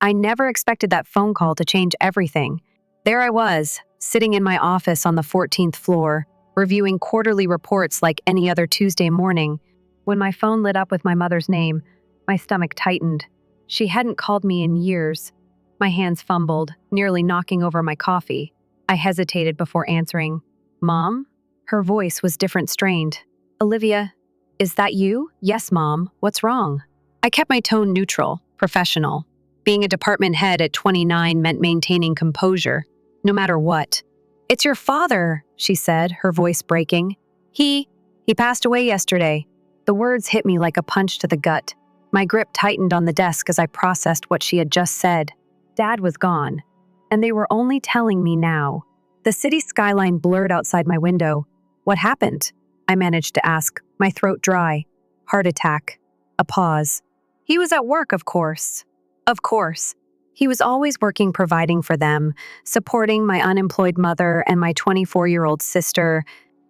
I never expected that phone call to change everything. There I was, sitting in my office on the 14th floor, reviewing quarterly reports like any other Tuesday morning. When my phone lit up with my mother's name, my stomach tightened. She hadn't called me in years. My hands fumbled, nearly knocking over my coffee. I hesitated before answering. "Mom?" Her voice was different, strained. "Olivia, is that you?" "Yes, Mom. What's wrong?" I kept my tone neutral, professional. Being a department head at 29 meant maintaining composure, no matter what. "It's your father," she said, her voice breaking. He passed away yesterday." The words hit me like a punch to the gut. My grip tightened on the desk as I processed what she had just said. Dad was gone, and they were only telling me now. The city skyline blurred outside my window. "What happened?" I managed to ask, my throat dry. "Heart attack." A pause. "He was at work, of course." Of course. He was always working, providing for them, supporting my unemployed mother and my 24-year-old sister,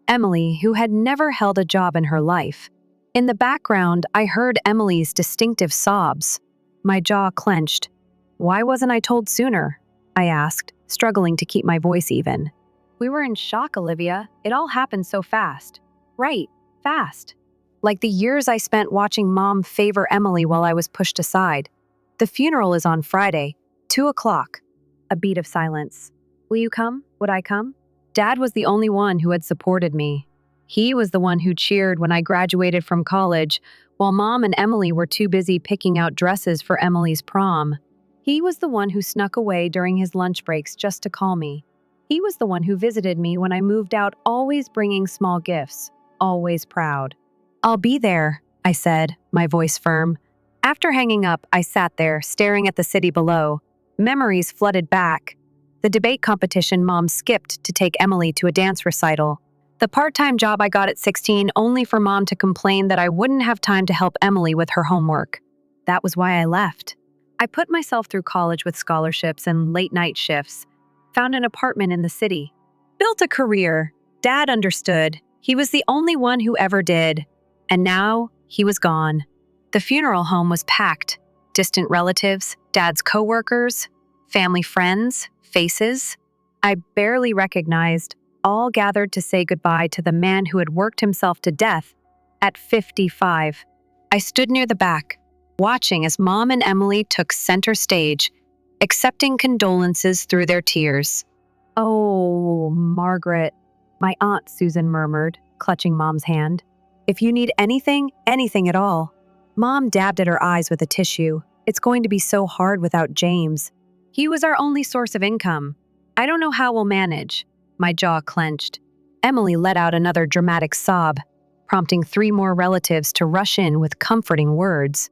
Emily, who had never held a job in her life. In the background, I heard Emily's distinctive sobs. My jaw clenched. "Why wasn't I told sooner?" I asked, struggling to keep my voice even. "We were in shock, Olivia. It all happened so fast." "Right, fast." Like the years I spent watching Mom favor Emily while I was pushed aside. "The funeral is on Friday, 2 o'clock. A beat of silence. "Will you come? Would I come?" Dad was the only one who had supported me. He was the one who cheered when I graduated from college, while Mom and Emily were too busy picking out dresses for Emily's prom. He was the one who snuck away during his lunch breaks just to call me. He was the one who visited me when I moved out, always bringing small gifts, always proud. "I'll be there," I said, my voice firm. After hanging up, I sat there, staring at the city below. Memories flooded back. The debate competition Mom skipped to take Emily to a dance recital. The part-time job I got at 16 only for Mom to complain that I wouldn't have time to help Emily with her homework. That was why I left. I put myself through college with scholarships and late-night shifts, found an apartment in the city, built a career. Dad understood. He was the only one who ever did. And now, he was gone. The funeral home was packed. Distant relatives, Dad's coworkers, family friends, faces I barely recognized, all gathered to say goodbye to the man who had worked himself to death at 55. I stood near the back, watching as Mom and Emily took center stage, accepting condolences through their tears. "Oh, Margaret," my Aunt Susan murmured, clutching Mom's hand. "If you need anything, anything at all." Mom dabbed at her eyes with a tissue. "It's going to be so hard without James. He was our only source of income. I don't know how we'll manage." My jaw clenched. Emily let out another dramatic sob, prompting 3 more relatives to rush in with comforting words.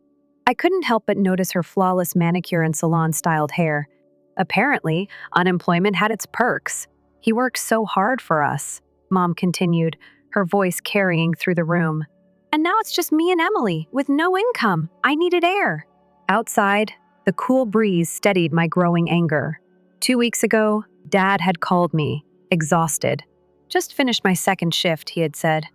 I couldn't help but notice her flawless manicure and salon-styled hair. Apparently, unemployment had its perks. "He worked so hard for us," Mom continued, her voice carrying through the room. "And now it's just me and Emily, with no income. I needed air." Outside, the cool breeze steadied my growing anger. 2 weeks ago, Dad had called me, exhausted. "Just finished my second shift," he had said.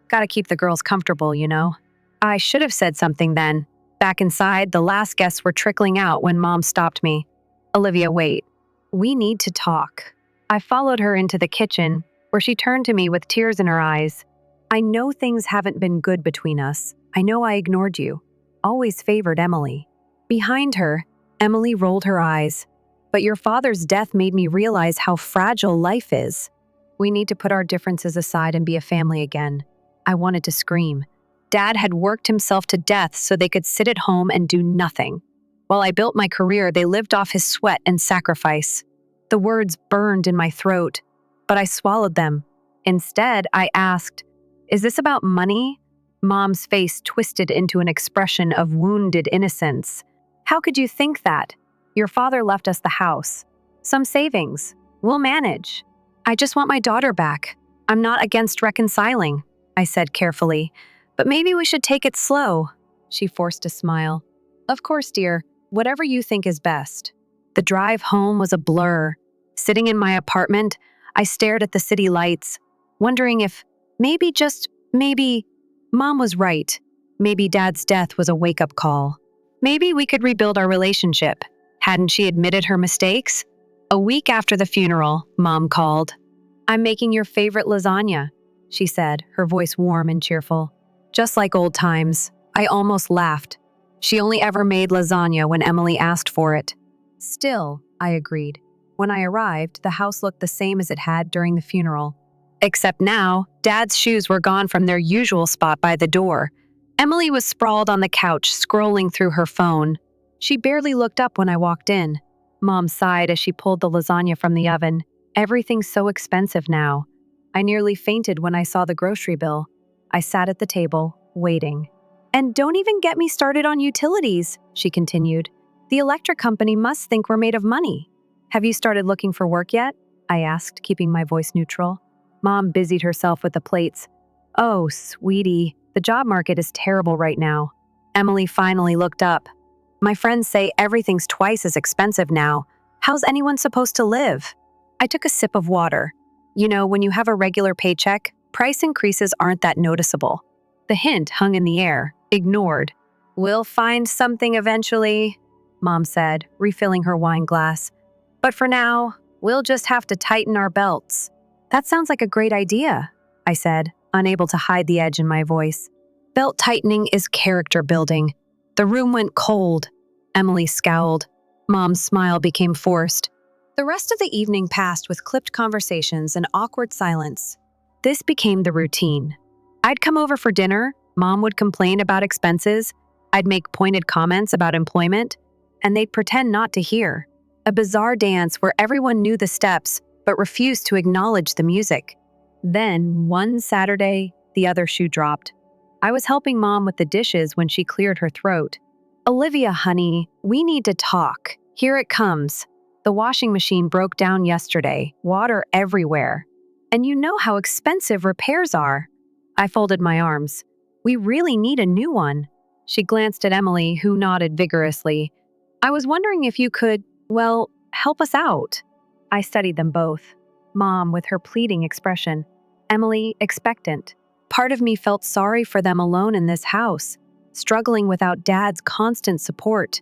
"Gotta keep the girls comfortable, you know." I should have said something then. Back inside, the last guests were trickling out when Mom stopped me. "Olivia, wait. We need to talk." I followed her into the kitchen, where she turned to me with tears in her eyes. "I know things haven't been good between us. I know I ignored you. Always favored Emily." Behind her, Emily rolled her eyes. "But your father's death made me realize how fragile life is. We need to put our differences aside and be a family again." I wanted to scream. Dad had worked himself to death so they could sit at home and do nothing. While I built my career, they lived off his sweat and sacrifice. The words burned in my throat, but I swallowed them. Instead, I asked, "Is this about money?" Mom's face twisted into an expression of wounded innocence. "How could you think that? Your father left us the house. Some savings. We'll manage. I just want my daughter back. I'm not against reconciling," I said carefully. "But maybe we should take it slow." She forced a smile. "Of course, dear. Whatever you think is best." The drive home was a blur. Sitting in my apartment, I stared at the city lights, wondering if maybe, Mom was right. Maybe Dad's death was a wake-up call. Maybe we could rebuild our relationship, Hadn't she admitted her mistakes? A week after the funeral, Mom called. "I'm making your favorite lasagna," she said, her voice warm and cheerful. Just like old times, I almost laughed. She only ever made lasagna when Emily asked for it. Still, I agreed. When I arrived, the house looked the same as it had during the funeral. Except now, Dad's shoes were gone from their usual spot by the door. Emily was sprawled on the couch, scrolling through her phone. She barely looked up when I walked in. Mom sighed as she pulled the lasagna from the oven. Everything's so expensive now. I nearly fainted when I saw the grocery bill. I sat at the table, waiting. "And don't even get me started on utilities," she continued. "The electric company must think we're made of money." "Have you started looking for work yet?" I asked, keeping my voice neutral. Mom busied herself with the plates. "Oh, sweetie, the job market is terrible right now." Emily finally looked up. "My friends say everything's twice as expensive now. How's anyone supposed to live?" I took a sip of water. You know, when you have a regular paycheck, price increases aren't that noticeable. The hint hung in the air, ignored. "We'll find something eventually," Mom said, refilling her wine glass. "But for now, we'll just have to tighten our belts." "That sounds like a great idea," I said, unable to hide the edge in my voice. "Belt tightening is character building." The room went cold. Emily scowled. Mom's smile became forced. The rest of the evening passed with clipped conversations and awkward silence. This became the routine. I'd come over for dinner, Mom would complain about expenses, I'd make pointed comments about employment, and they'd pretend not to hear. A bizarre dance where everyone knew the steps but refused to acknowledge the music. Then, one Saturday, the other shoe dropped. I was helping Mom with the dishes when she cleared her throat. "Olivia, honey, we need to talk. Here it comes. The washing machine broke down yesterday, water everywhere. And you know how expensive repairs are." I folded my arms. "We really need a new one." She glanced at Emily, who nodded vigorously. "I was wondering if you could, well, help us out." I studied them both. Mom with her pleading expression, Emily expectant. Part of me felt sorry for them alone in this house, struggling without Dad's constant support.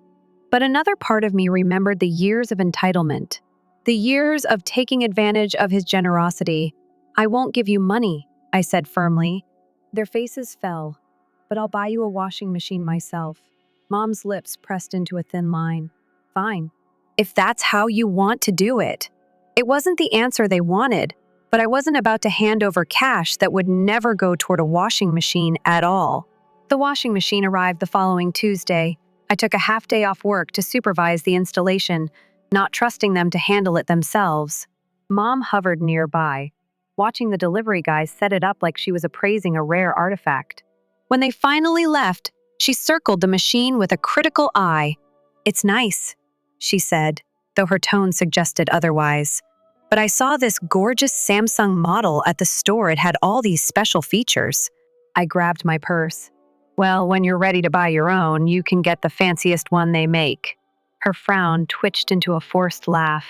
But another part of me remembered the years of entitlement, the years of taking advantage of his generosity. "I won't give you money," I said firmly. Their faces fell. "But I'll buy you a washing machine myself." Mom's lips pressed into a thin line. "Fine, if that's how you want to do it." It wasn't the answer they wanted, but I wasn't about to hand over cash that would never go toward a washing machine at all. The washing machine arrived the following Tuesday. I took a half day off work to supervise the installation, not trusting them to handle it themselves. Mom hovered nearby, watching the delivery guys set it up like she was appraising a rare artifact. When they finally left, she circled the machine with a critical eye. "It's nice," she said, though her tone suggested otherwise. "But I saw this gorgeous Samsung model at the store. It had all these special features." I grabbed my purse. "Well, when you're ready to buy your own, you can get the fanciest one they make." Her frown twitched into a forced laugh.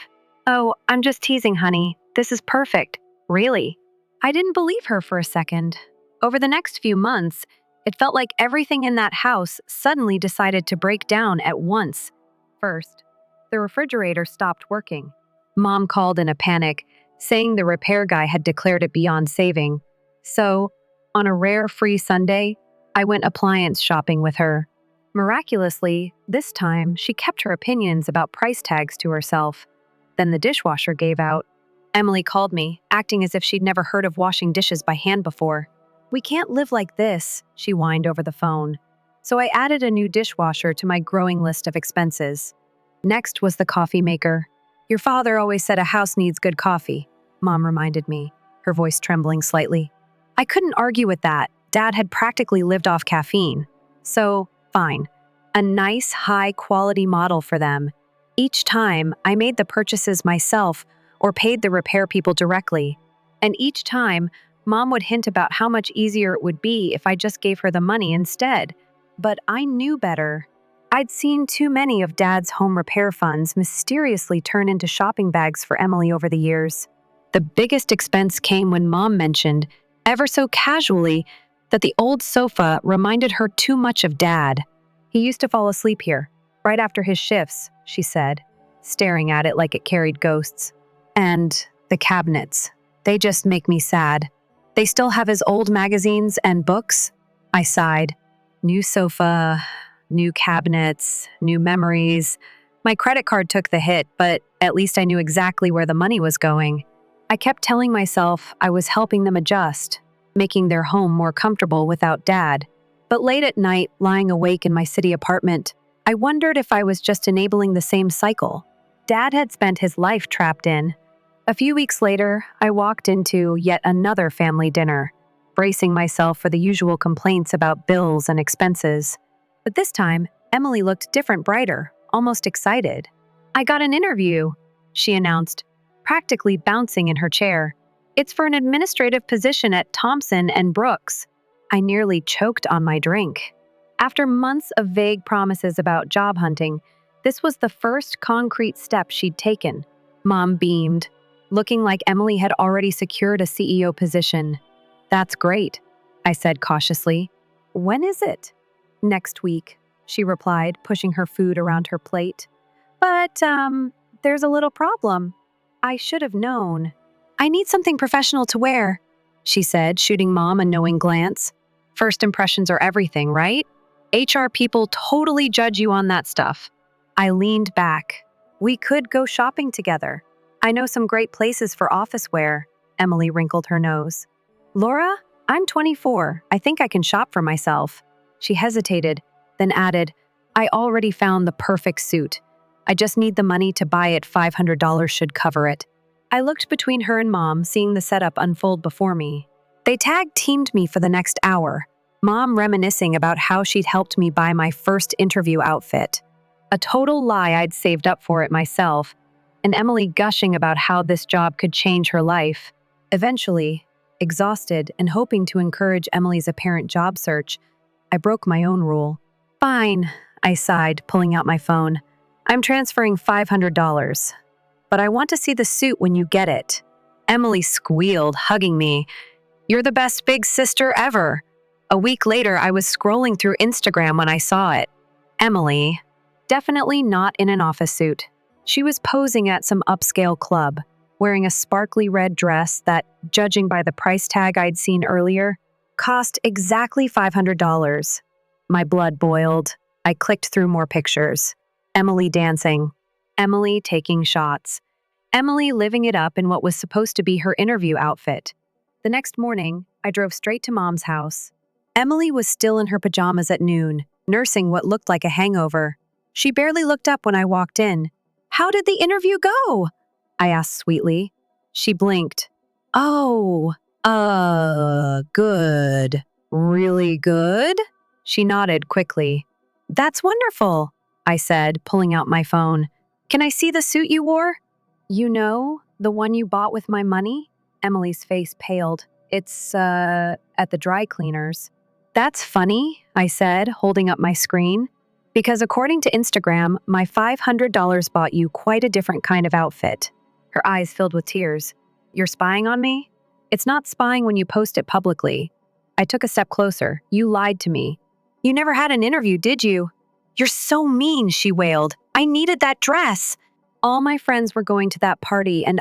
"Oh, I'm just teasing, honey. This is perfect. Really." I didn't believe her for a second. Over the next few months, it felt like everything in that house suddenly decided to break down at once. First, the refrigerator stopped working. Mom called in a panic, saying the repair guy had declared it beyond saving. So, on a rare free Sunday, I went appliance shopping with her. Miraculously, this time, she kept her opinions about price tags to herself. Then the dishwasher gave out. Emily called me, acting as if she'd never heard of washing dishes by hand before. "We can't live like this," she whined over the phone. So I added a new dishwasher to my growing list of expenses. Next was the coffee maker. "Your father always said a house needs good coffee," Mom reminded me, her voice trembling slightly. I couldn't argue with that. Dad had practically lived off caffeine. So, fine. A nice, high-quality model for them. Each time, I made the purchases myself or paid the repair people directly. And each time, Mom would hint about how much easier it would be if I just gave her the money instead. But I knew better. I'd seen too many of Dad's home repair funds mysteriously turn into shopping bags for Emily over the years. The biggest expense came when Mom mentioned, ever so casually, that the old sofa reminded her too much of Dad. He used to fall asleep here. Right after his shifts, she said, staring at it like it carried ghosts. And the cabinets. They just make me sad. They still have his old magazines and books? I sighed. New sofa, new cabinets, new memories. My credit card took the hit, but at least I knew exactly where the money was going. I kept telling myself I was helping them adjust, making their home more comfortable without Dad. But late at night, lying awake in my city apartment, I wondered if I was just enabling the same cycle Dad had spent his life trapped in. A few weeks later, I walked into yet another family dinner, bracing myself for the usual complaints about bills and expenses. But this time, Emily looked different, brighter, almost excited. "I got an interview," she announced, practically bouncing in her chair. "It's for an administrative position at Thompson and Brooks." I nearly choked on my drink. After months of vague promises about job hunting, this was the first concrete step she'd taken. Mom beamed, looking like Emily had already secured a CEO position. "That's great," I said cautiously. "When is it?" "Next week," she replied, pushing her food around her plate. But, there's a little problem. I should have known. "I need something professional to wear," she said, shooting Mom a knowing glance. "First impressions are everything, right? HR people totally judge you on that stuff." I leaned back. "We could go shopping together. I know some great places for office wear." Emily wrinkled her nose. "Laura, I'm 24. I think I can shop for myself." She hesitated, then added, "I already found the perfect suit. I just need the money to buy it. $500 should cover it." I looked between her and Mom, seeing the setup unfold before me. They tag-teamed me for the next hour, Mom reminiscing about how she'd helped me buy my first interview outfit. A total lie I'd saved up for it myself, and Emily gushing about how this job could change her life. Eventually, exhausted and hoping to encourage Emily's apparent job search, I broke my own rule. "Fine," I sighed, pulling out my phone. "I'm transferring $500. But I want to see the suit when you get it." Emily squealed, hugging me. "You're the best big sister ever." A week later, I was scrolling through Instagram when I saw it. Emily, definitely not in an office suit. She was posing at some upscale club, wearing a sparkly red dress that, judging by the price tag I'd seen earlier, cost exactly $500. My blood boiled. I clicked through more pictures. Emily dancing. Emily taking shots. Emily living it up in what was supposed to be her interview outfit. The next morning, I drove straight to Mom's house. Emily was still in her pajamas at noon, nursing what looked like a hangover. She barely looked up when I walked in. "How did the interview go?" I asked sweetly. She blinked. "Oh, good. Really good?" She nodded quickly. "That's wonderful," I said, pulling out my phone. "Can I see the suit you wore?" "You know, the one you bought with my money?" Emily's face paled. "It's, at the dry cleaners." "That's funny," I said, holding up my screen. "Because according to Instagram, my $500 bought you quite a different kind of outfit." Her eyes filled with tears. "You're spying on me?" "It's not spying when you post it publicly." I took a step closer. "You lied to me." "You never had an interview, did you?" "You're so mean," she wailed. "I needed that dress." "All my friends were going to that party and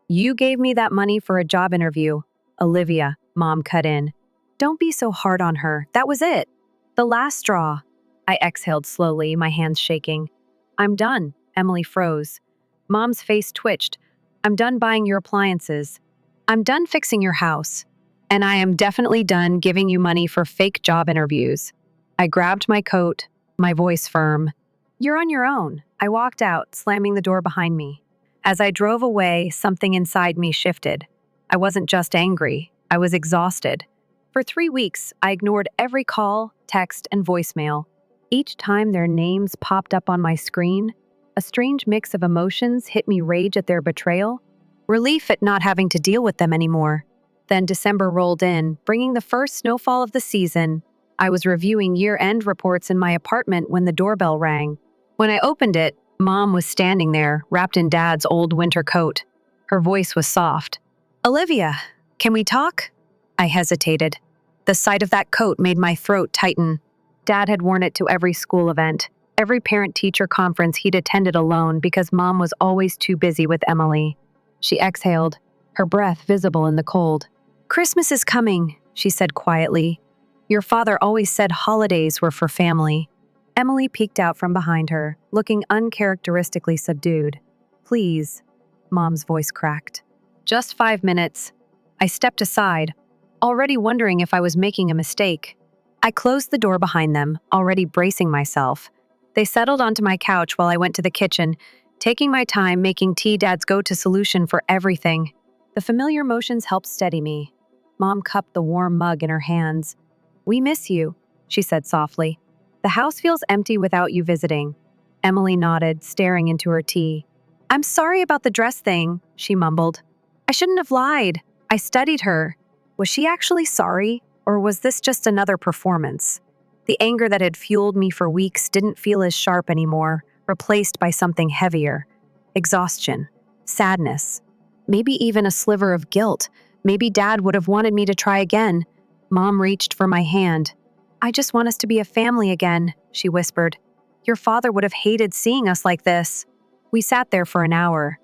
You gave me that money for a job interview." "Olivia," Mom cut in. "Don't be so hard on her. That was it. The last straw." I exhaled slowly, my hands shaking. "I'm done." Emily froze. Mom's face twitched. "I'm done buying your appliances. I'm done fixing your house. And I am definitely done giving you money for fake job interviews." I grabbed my coat, my voice firm. "You're on your own." I walked out, slamming the door behind me. As I drove away, something inside me shifted. I wasn't just angry. I was exhausted. For 3 weeks, I ignored every call, text, and voicemail. Each time their names popped up on my screen, a strange mix of emotions hit me: rage at their betrayal, relief at not having to deal with them anymore. Then December rolled in, bringing the first snowfall of the season. I was reviewing year-end reports in my apartment when the doorbell rang. When I opened it, Mom was standing there, wrapped in Dad's old winter coat. Her voice was soft. "Olivia, can we talk?" I hesitated. The sight of that coat made my throat tighten. Dad had worn it to every school event. Every parent-teacher conference he'd attended alone because Mom was always too busy with Emily. She exhaled, her breath visible in the cold. "Christmas is coming," she said quietly. "Your father always said holidays were for family." Emily peeked out from behind her, looking uncharacteristically subdued. "Please," Mom's voice cracked. "Just 5 minutes." I stepped aside, already wondering if I was making a mistake. I closed the door behind them, already bracing myself. They settled onto my couch while I went to the kitchen, taking my time making tea Dad's go-to solution for everything. The familiar motions helped steady me. Mom cupped the warm mug in her hands. "We miss you," she said softly. "The house feels empty without you visiting." Emily nodded, staring into her tea. "I'm sorry about the dress thing," she mumbled. "I shouldn't have lied. I studied her." Was she actually sorry, or was this just another performance? The anger that had fueled me for weeks didn't feel as sharp anymore, replaced by something heavier. Exhaustion. Sadness. Maybe even a sliver of guilt. Maybe Dad would have wanted me to try again. Mom reached for my hand. "I just want us to be a family again," she whispered. "Your father would have hated seeing us like this." We sat there for an hour,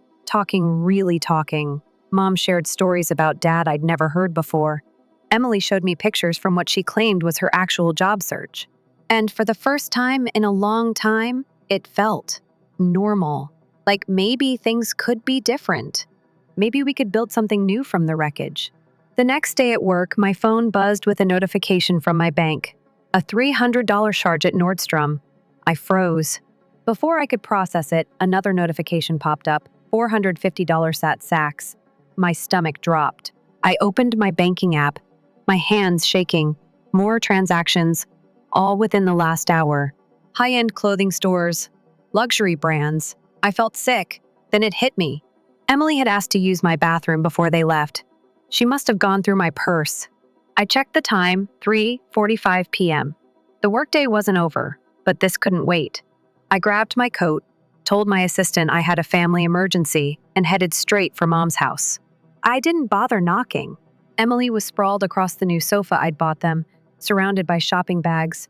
really talking. Mom shared stories about Dad I'd never heard before. Emily showed me pictures from what she claimed was her actual job search. And for the first time in a long time, it felt normal. Like maybe things could be different. Maybe we could build something new from the wreckage. The next day at work, my phone buzzed with a notification from my bank. A $300 charge at Nordstrom. I froze. Before I could process it, another notification popped up, $450 at Saks. My stomach dropped. I opened my banking app, my hands shaking. More transactions, all within the last hour. High-end clothing stores, luxury brands. I felt sick. Then it hit me. Emily had asked to use my bathroom before they left. She must have gone through my purse. I checked the time, 3:45 p.m. The workday wasn't over, but this couldn't wait. I grabbed my coat, told my assistant I had a family emergency, and headed straight for Mom's house. I didn't bother knocking. Emily was sprawled across the new sofa I'd bought them, surrounded by shopping bags.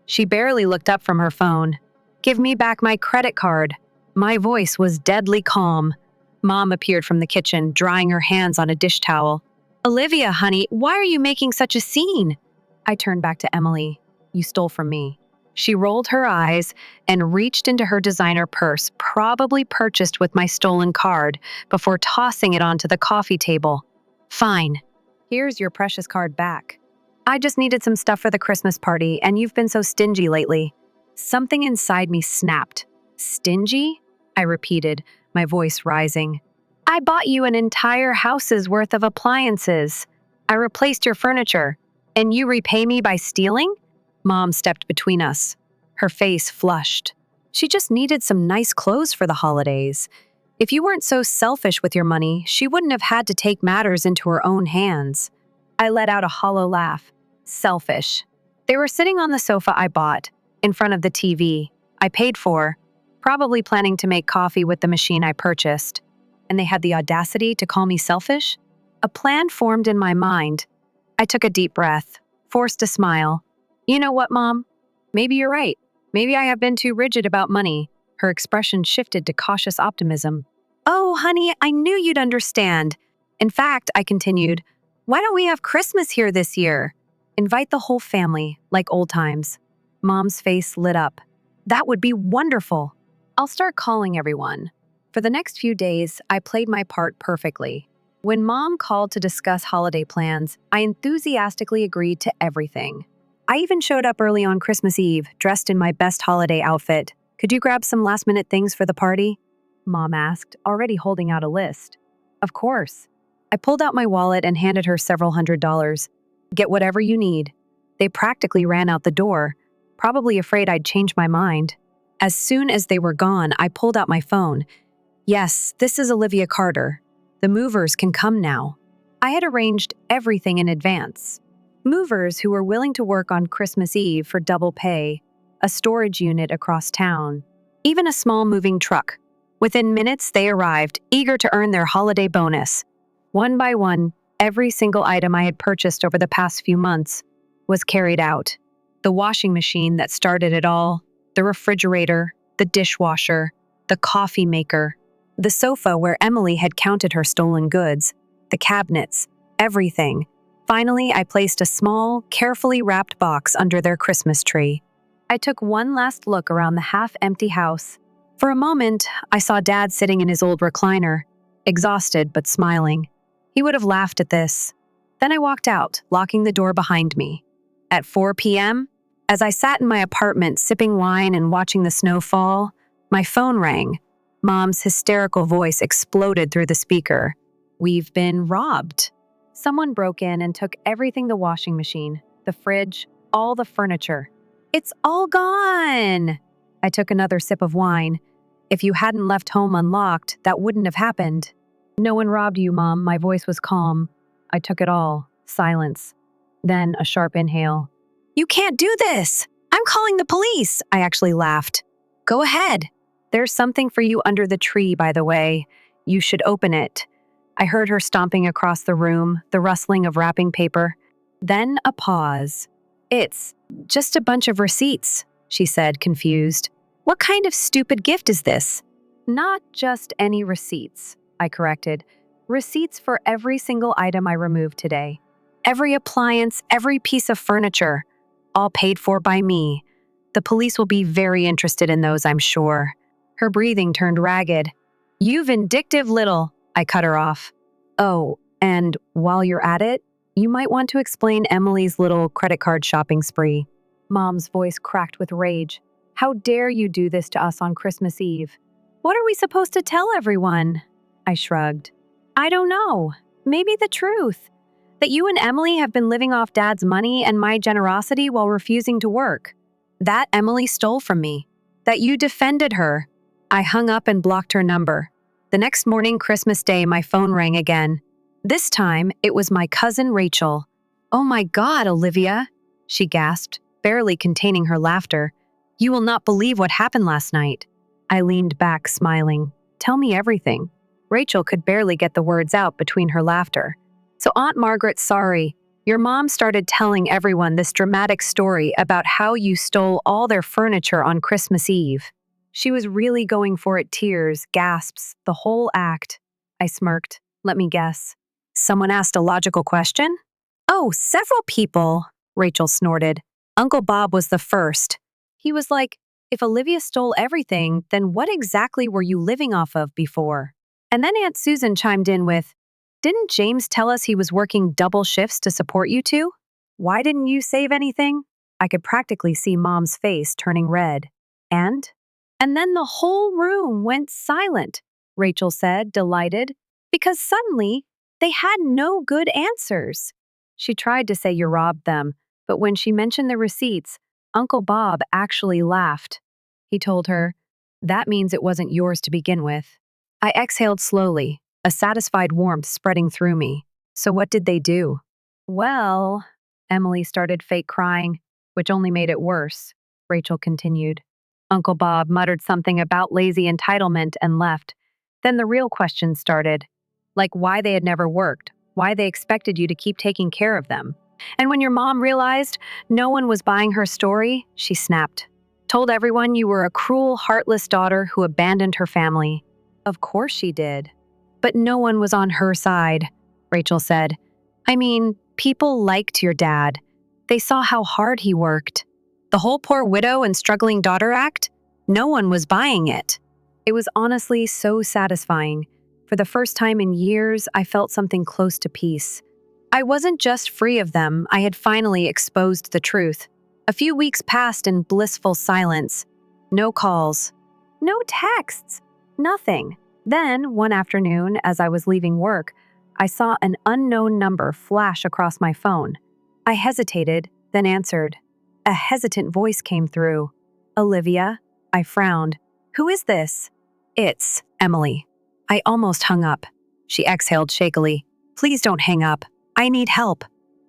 She barely looked up from her phone. "Give me back my credit card." My voice was deadly calm. Mom appeared from the kitchen, drying her hands on a dish towel. "Olivia, honey, why are you making such a scene?" I turned back to Emily. "You stole from me." She rolled her eyes and reached into her designer purse, probably purchased with my stolen card, before tossing it onto the coffee table. "Fine. Here's your precious card back. I just needed some stuff for the Christmas party, and you've been so stingy lately." Something inside me snapped. "Stingy?" I repeated, my voice rising. "I bought you an entire house's worth of appliances. I replaced your furniture, and you repay me by stealing?" Mom stepped between us. Her face flushed. She just needed some nice clothes for the holidays. If you weren't so selfish with your money, she wouldn't have had to take matters into her own hands. I let out a hollow laugh. Selfish. They were sitting on the sofa I bought, in front of the TV I paid for, probably planning to make coffee with the machine I purchased. And they had the audacity to call me selfish? A plan formed in my mind. I took a deep breath, forced a smile. "You know what, Mom? Maybe you're right. Maybe I have been too rigid about money." Her expression shifted to cautious optimism. "Oh, honey, I knew you'd understand. In fact," I continued, "why don't we have Christmas here this year? Invite the whole family, like old times." Mom's face lit up. "That would be wonderful. I'll start calling everyone." For the next few days, I played my part perfectly. When Mom called to discuss holiday plans, I enthusiastically agreed to everything. I even showed up early on Christmas Eve, dressed in my best holiday outfit. "Could you grab some last-minute things for the party?" Mom asked, already holding out a list. "Of course." I pulled out my wallet and handed her several $100s. "Get whatever you need." They practically ran out the door, probably afraid I'd change my mind. As soon as they were gone, I pulled out my phone. "Yes, this is Olivia Carter. The movers can come now." I had arranged everything in advance. Movers who were willing to work on Christmas Eve for double pay, a storage unit across town, even a small moving truck. Within minutes, they arrived, eager to earn their holiday bonus. One by one, every single item I had purchased over the past few months was carried out. The washing machine that started it all, The refrigerator, the dishwasher, the coffee maker, the sofa where Emily had counted her stolen goods, the cabinets, everything. Finally, I placed a small, carefully wrapped box under their Christmas tree. I took one last look around the half-empty house. For a moment, I saw Dad sitting in his old recliner, exhausted but smiling. He would have laughed at this. Then I walked out, locking the door behind me. At 4 p.m., as I sat in my apartment sipping wine and watching the snow fall, my phone rang. Mom's hysterical voice exploded through the speaker. "We've been robbed." Someone broke in and took everything: the washing machine, the fridge, all the furniture. "It's all gone!" I took another sip of wine. "If you hadn't left home unlocked, that wouldn't have happened." "No one robbed you, Mom." My voice was calm. I took it all. Silence. Then a sharp inhale. "You can't do this! I'm calling the police!" I actually laughed. "Go ahead. There's something for you under the tree, by the way. You should open it." I heard her stomping across the room, the rustling of wrapping paper. Then a pause. "It's just a bunch of receipts," she said, confused. "What kind of stupid gift is this?" "Not just any receipts," I corrected. "Receipts for every single item I removed today. Every appliance, every piece of furniture. All paid for by me. The police will be very interested in those, I'm sure." Her breathing turned ragged. "You vindictive little," I cut her off. "Oh, and while you're at it, you might want to explain Emily's little credit card shopping spree." Mom's voice cracked with rage. "How dare you do this to us on Christmas Eve?" "What are we supposed to tell everyone?" I shrugged. "I don't know. Maybe the truth. That you and Emily have been living off Dad's money and my generosity while refusing to work. That Emily stole from me. That you defended her." I hung up and blocked her number. The next morning, Christmas Day, my phone rang again. This time, it was my cousin Rachel. "Oh my God, Olivia," she gasped, barely containing her laughter. "You will not believe what happened last night." I leaned back, smiling. "Tell me everything." Rachel could barely get the words out between her laughter. "So Aunt Margaret, sorry. Your mom started telling everyone this dramatic story about how you stole all their furniture on Christmas Eve. She was really going for it, tears, gasps, the whole act." I smirked. "Let me guess. Someone asked a logical question?" "Oh, several people," Rachel snorted. "Uncle Bob was the first. He was like, 'If Olivia stole everything, then what exactly were you living off of before?' And then Aunt Susan chimed in with, 'Didn't James tell us he was working double shifts to support you two? Why didn't you save anything?'" I could practically see Mom's face turning red. And then the whole room went silent," Rachel said, delighted, "because suddenly they had no good answers." She tried to say you robbed them, but when she mentioned the receipts, Uncle Bob actually laughed. He told her, "That means it wasn't yours to begin with." I exhaled slowly, a satisfied warmth spreading through me. "So what did they do?" "Well," Emily started fake crying, which only made it worse. Rachel continued. "Uncle Bob muttered something about lazy entitlement and left. Then the real questions started, like why they had never worked, why they expected you to keep taking care of them. And when your mom realized no one was buying her story, she snapped. Told everyone you were a cruel, heartless daughter who abandoned her family." "Of course she did." "But no one was on her side," Rachel said. "I mean, people liked your dad. They saw how hard he worked. The whole poor widow and struggling daughter act? No one was buying it." It was honestly so satisfying. For the first time in years, I felt something close to peace. I wasn't just free of them, I had finally exposed the truth. A few weeks passed in blissful silence. No calls. No texts. Nothing. Then, one afternoon, as I was leaving work, I saw an unknown number flash across my phone. I hesitated, then answered. A hesitant voice came through. "Olivia?" I frowned. "Who is this?" "It's Emily." I almost hung up. She exhaled shakily. "Please don't hang up. I need help."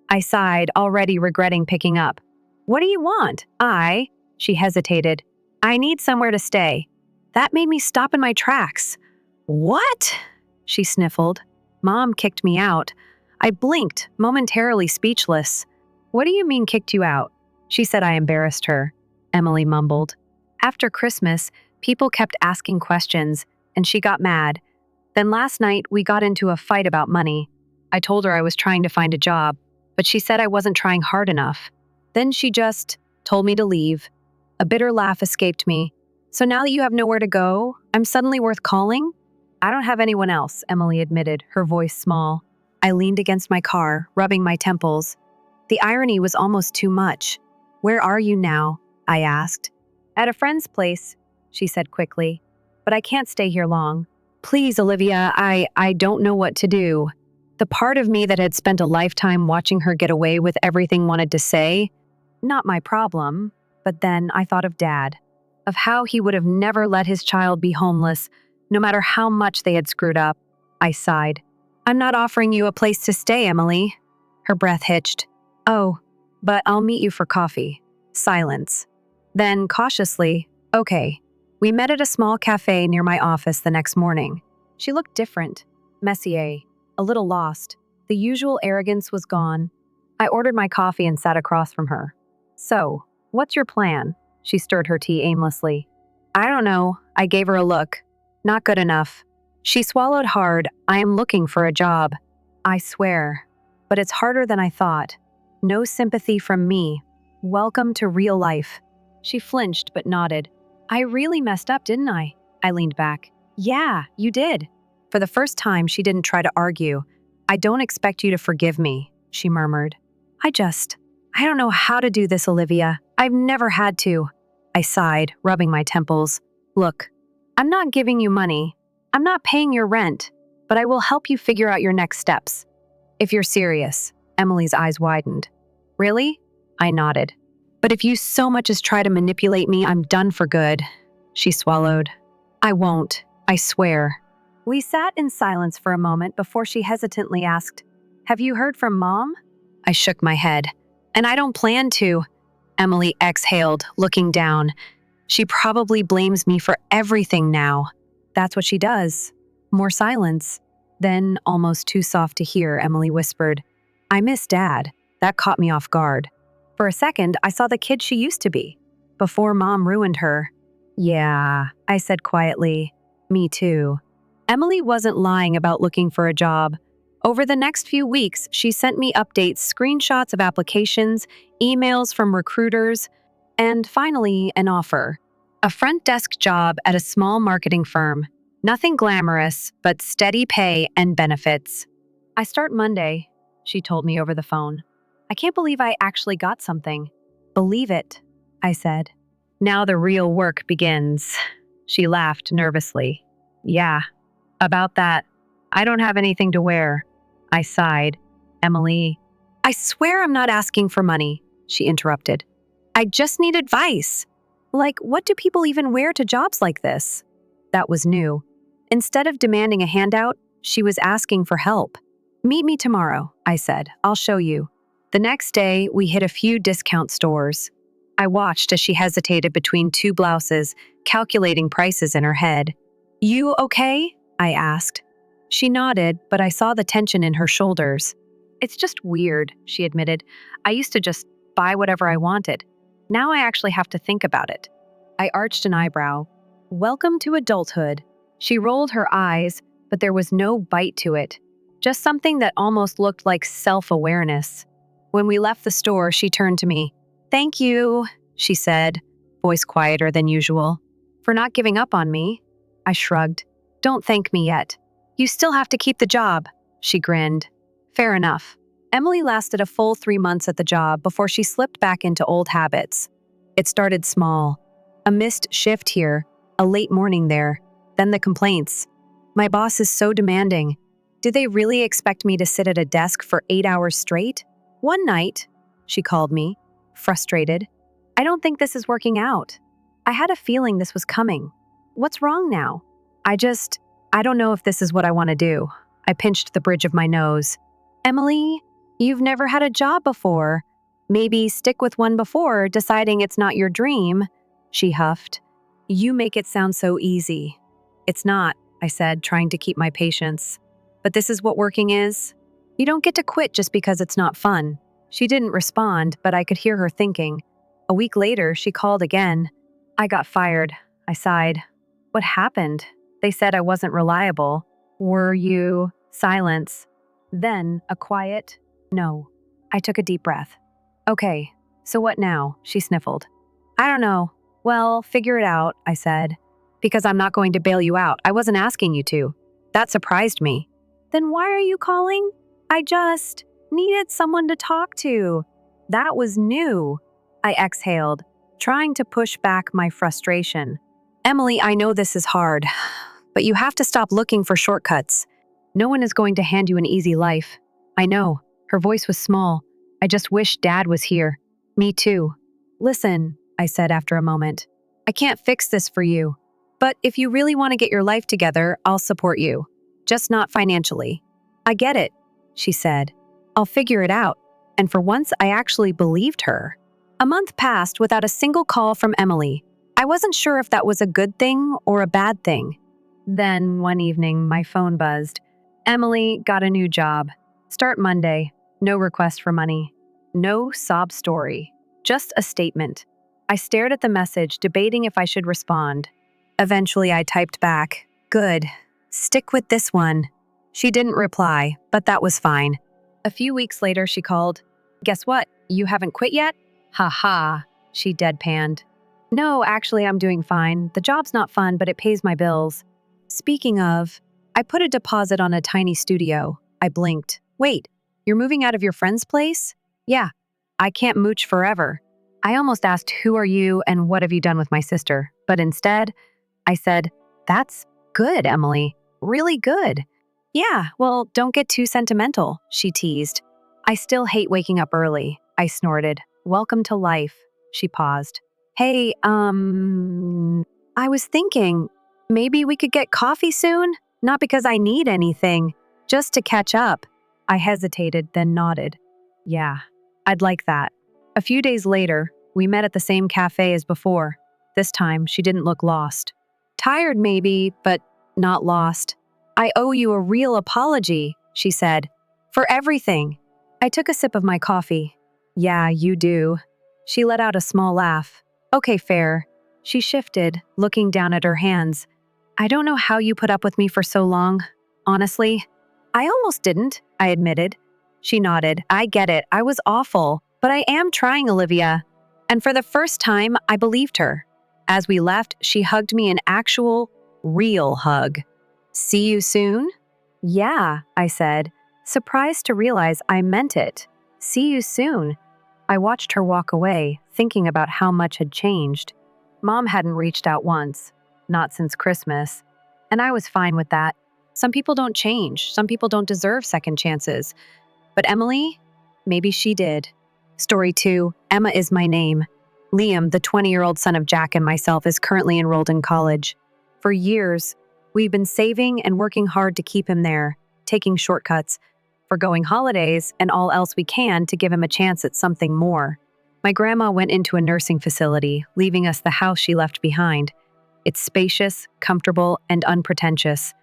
I sighed, already regretting picking up. "What do you want?" She hesitated. "I need somewhere to stay." That made me stop in my tracks. "What?" She sniffled. "Mom kicked me out." I blinked, momentarily speechless. "What do you mean kicked you out?" She said I embarrassed her. Emily mumbled. After Christmas, people kept asking questions, and she got mad. Then last night, we got into a fight about money. I told her I was trying to find a job, but she said I wasn't trying hard enough. Then she just told me to leave. A bitter laugh escaped me. So now that you have nowhere to go, I'm suddenly worth calling? I don't have anyone else, Emily admitted, her voice small. I leaned against my car, rubbing my temples. The irony was almost too much. Where are you now? I asked. At a friend's place, she said quickly. But I can't stay here long. Please, Olivia, I don't know what to do. The part of me that had spent a lifetime watching her get away with everything wanted to say, not my problem. But then I thought of Dad, of how he would have never let his child be homeless, no matter how much they had screwed up. I sighed. I'm not offering you a place to stay, Emily. Her breath hitched. Oh, but I'll meet you for coffee. Silence. Then, cautiously, okay. We met at a small cafe near my office the next morning. She looked different, messier, a little lost. The usual arrogance was gone. I ordered my coffee and sat across from her. So, what's your plan? She stirred her tea aimlessly. I don't know. I gave her a look. Not good enough. She swallowed hard. I am looking for a job. I swear. But it's harder than I thought. No sympathy from me. Welcome to real life. She flinched but nodded. I really messed up, didn't I? I leaned back. Yeah, you did. For the first time, she didn't try to argue. I don't expect you to forgive me, she murmured. I don't know how to do this, Olivia. I've never had to. I sighed, rubbing my temples. Look, I'm not giving you money. I'm not paying your rent, but I will help you figure out your next steps. If you're serious, Emily's eyes widened. Really? I nodded. But if you so much as try to manipulate me, I'm done for good. She swallowed. I won't. I swear. We sat in silence for a moment before she hesitantly asked, Have you heard from Mom? I shook my head. And I don't plan to. Emily exhaled, looking down. She probably blames me for everything now. That's what she does. More silence. Then, almost too soft to hear, Emily whispered, I miss Dad. That caught me off guard. For a second, I saw the kid she used to be, before Mom ruined her. Yeah, I said quietly. Me too. Emily wasn't lying about looking for a job. Over the next few weeks, she sent me updates, screenshots of applications, emails from recruiters, and finally, an offer. A front desk job at a small marketing firm. Nothing glamorous, but steady pay and benefits. I start Monday, she told me over the phone. I can't believe I actually got something. Believe it, I said. Now the real work begins. She laughed nervously. Yeah, about that. I don't have anything to wear. I sighed. Emily, I swear I'm not asking for money, she interrupted. I just need advice. Like, what do people even wear to jobs like this? That was new. Instead of demanding a handout, she was asking for help. Meet me tomorrow, I said. I'll show you. The next day, we hit a few discount stores. I watched as she hesitated between two blouses, calculating prices in her head. You okay? I asked. She nodded, but I saw the tension in her shoulders. It's just weird, she admitted. I used to just buy whatever I wanted. Now I actually have to think about it. I arched an eyebrow. Welcome to adulthood. She rolled her eyes, but there was no bite to it. Just something that almost looked like self-awareness. When we left the store, she turned to me. Thank you, she said, voice quieter than usual. For not giving up on me. I shrugged. Don't thank me yet. You still have to keep the job, she grinned. Fair enough. Emily lasted a full 3 months at the job before she slipped back into old habits. It started small. A missed shift here, a late morning there, then the complaints. My boss is so demanding. Do they really expect me to sit at a desk for 8 hours straight? One night, she called me, frustrated. I don't think this is working out. I had a feeling this was coming. What's wrong now? I don't know if this is what I want to do. I pinched the bridge of my nose. Emily, you've never had a job before. Maybe stick with one before deciding it's not your dream, she huffed. You make it sound so easy. It's not, I said, trying to keep my patience. But this is what working is. You don't get to quit just because it's not fun. She didn't respond, but I could hear her thinking. A week later, she called again. I got fired. I sighed. What happened? They said I wasn't reliable. Were you? Silence. Then a quiet, no. I took a deep breath. Okay, so what now? She sniffled. I don't know. Well, figure it out, I said. Because I'm not going to bail you out. I wasn't asking you to. That surprised me. Then why are you calling? I just needed someone to talk to. That was new. I exhaled, trying to push back my frustration. Emily, I know this is hard, but you have to stop looking for shortcuts. No one is going to hand you an easy life. I know. Her voice was small. I just wish Dad was here. Me too. Listen, I said after a moment. I can't fix this for you. But if you really want to get your life together, I'll support you. Just not financially. I get it, she said. I'll figure it out. And for once, I actually believed her. A month passed without a single call from Emily. I wasn't sure if that was a good thing or a bad thing. Then, one evening, my phone buzzed. Emily got a new job. Start Monday. No request for money. No sob story. Just a statement. I stared at the message, debating if I should respond. Eventually, I typed back, "Good. Stick with this one." She didn't reply, but that was fine. A few weeks later, she called. Guess what? You haven't quit yet? Ha ha, she deadpanned. No, actually, I'm doing fine. The job's not fun, but it pays my bills. Speaking of, I put a deposit on a tiny studio. I blinked. Wait, you're moving out of your friend's place? Yeah, I can't mooch forever. I almost asked, who are you and what have you done with my sister? But instead, I said, that's good, Emily. Really good. Yeah, well, don't get too sentimental, she teased. I still hate waking up early, I snorted. Welcome to life, she paused. Hey, I was thinking, maybe we could get coffee soon? Not because I need anything, just to catch up. I hesitated, then nodded. Yeah, I'd like that. A few days later, we met at the same cafe as before. This time, she didn't look lost. Tired maybe, but not lost. I owe you a real apology, she said. For everything. I took a sip of my coffee. Yeah, you do. She let out a small laugh. Okay, fair. She shifted, looking down at her hands. I don't know how you put up with me for so long. Honestly, I almost didn't, I admitted. She nodded. I get it. I was awful. But I am trying, Olivia. And for the first time, I believed her. As we left, she hugged me an actual, real hug. See you soon? Yeah, I said, surprised to realize I meant it. See you soon. I watched her walk away, thinking about how much had changed. Mom hadn't reached out once, not since Christmas. And I was fine with that. Some people don't change. Some people don't deserve second chances. But Emily, maybe she did. Story 2, Emma is my name. Liam, the 20-year-old son of Jack and myself, is currently enrolled in college. For years, we've been saving and working hard to keep him there, taking shortcuts, forgoing holidays, and all else we can to give him a chance at something more. My grandma went into a nursing facility, leaving us the house she left behind. It's spacious, comfortable, and unpretentious.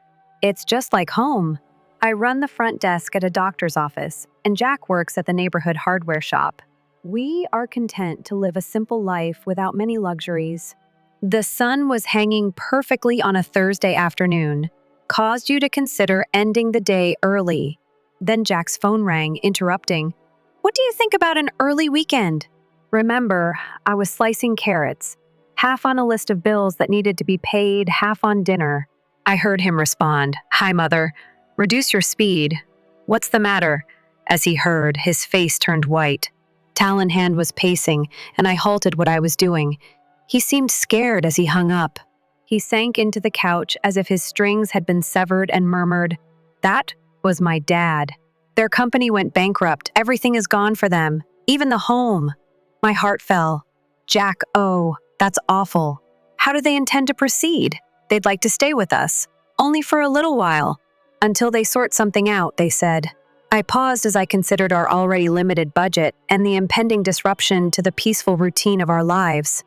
It's just like home. I run the front desk at a doctor's office, and Jack works at the neighborhood hardware shop. We are content to live a simple life without many luxuries. The sun was hanging perfectly on a Thursday afternoon, caused you to consider ending the day early. Then Jack's phone rang, interrupting. What do you think about an early weekend? Remember, I was slicing carrots, half on a list of bills that needed to be paid, half on dinner. I heard him respond, Hi, Mother. Reduce your speed. What's the matter? As he heard, his face turned white. Towel in hand was pacing, and I halted what I was doing. He seemed scared as he hung up. He sank into the couch as if his strings had been severed and murmured, That was my dad. Their company went bankrupt. Everything is gone for them, even the home. My heart fell. Jack, oh, that's awful. How do they intend to proceed? They'd like to stay with us, only for a little while. Until they sort something out, they said. I paused as I considered our already limited budget and the impending disruption to the peaceful routine of our lives.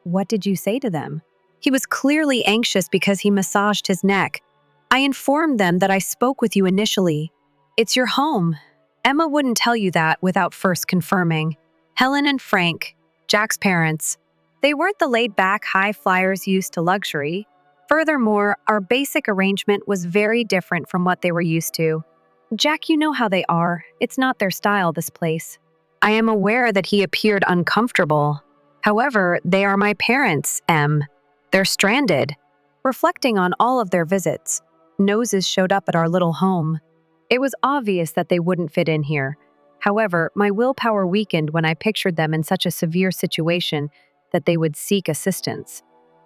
What did you say to them? He was clearly anxious because he massaged his neck. I informed them that I spoke with you initially. It's your home. Emma wouldn't tell you that without first confirming. Helen and Frank, Jack's parents, They weren't the laid-back high flyers used to luxury. Furthermore, our basic arrangement was very different from what they were used to. Jack, you know how they are. It's not their style, this place. I am aware that he appeared uncomfortable. However, they are my parents, Em. They're stranded. Reflecting on all of their visits, noses showed up at our little home. It was obvious that they wouldn't fit in here. However, my willpower weakened when I pictured them in such a severe situation that they would seek assistance.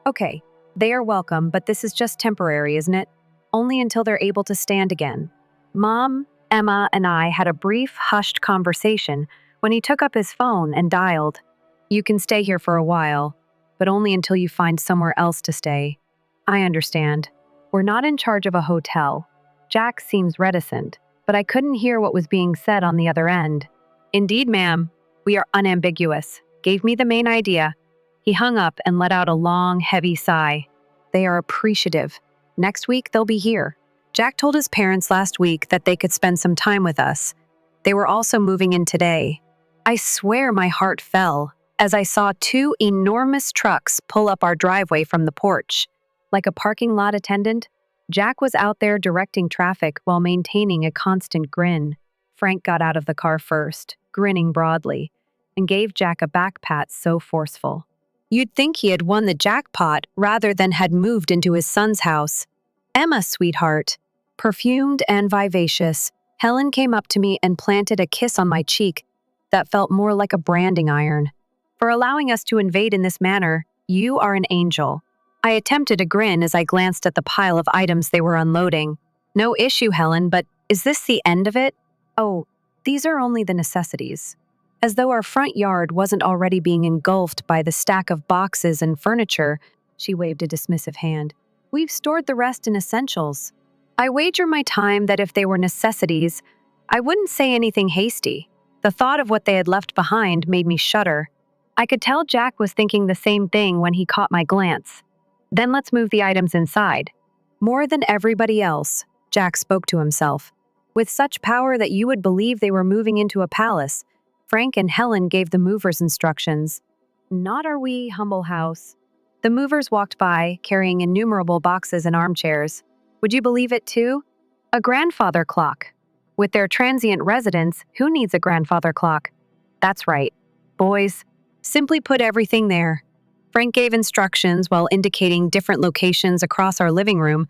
Okay, they are welcome, but this is just temporary, isn't it? Only until they're able to stand again. Mom, Emma, and I had a brief, hushed conversation when he took up his phone and dialed. You can stay here for a while, but only until you find somewhere else to stay. I understand. We're not in charge of a hotel. Jack seems reticent, but I couldn't hear what was being said on the other end. Indeed, ma'am. We are unambiguous. Gave me the main idea. He hung up and let out a long, heavy sigh. They are appreciative. Next week, they'll be here. Jack told his parents last week that they could spend some time with us. They were also moving in today. I swear my heart fell as I saw two enormous trucks pull up our driveway from the porch. Like a parking lot attendant, Jack was out there directing traffic while maintaining a constant grin. Frank got out of the car first, grinning broadly, and gave Jack a back pat so forceful. You'd think he had won the jackpot rather than had moved into his son's house. Emma, sweetheart. Perfumed and vivacious, Helen came up to me and planted a kiss on my cheek that felt more like a branding iron. For allowing us to invade in this manner, you are an angel. I attempted a grin as I glanced at the pile of items they were unloading. No issue, Helen, but is this the end of it? Oh, these are only the necessities. As though our front yard wasn't already being engulfed by the stack of boxes and furniture, she waved a dismissive hand. We've stored the rest in essentials. I wager my time that if they were necessities, I wouldn't say anything hasty. The thought of what they had left behind made me shudder. I could tell Jack was thinking the same thing when he caught my glance. Then let's move the items inside. More than everybody else, Jack spoke to himself. With such power that you would believe they were moving into a palace, Frank and Helen gave the movers instructions. Not our wee, humble house. The movers walked by, carrying innumerable boxes and armchairs. Would you believe it, too? A grandfather clock. With their transient residence, who needs a grandfather clock? That's right. Boys, simply put everything there. Frank gave instructions while indicating different locations across our living room,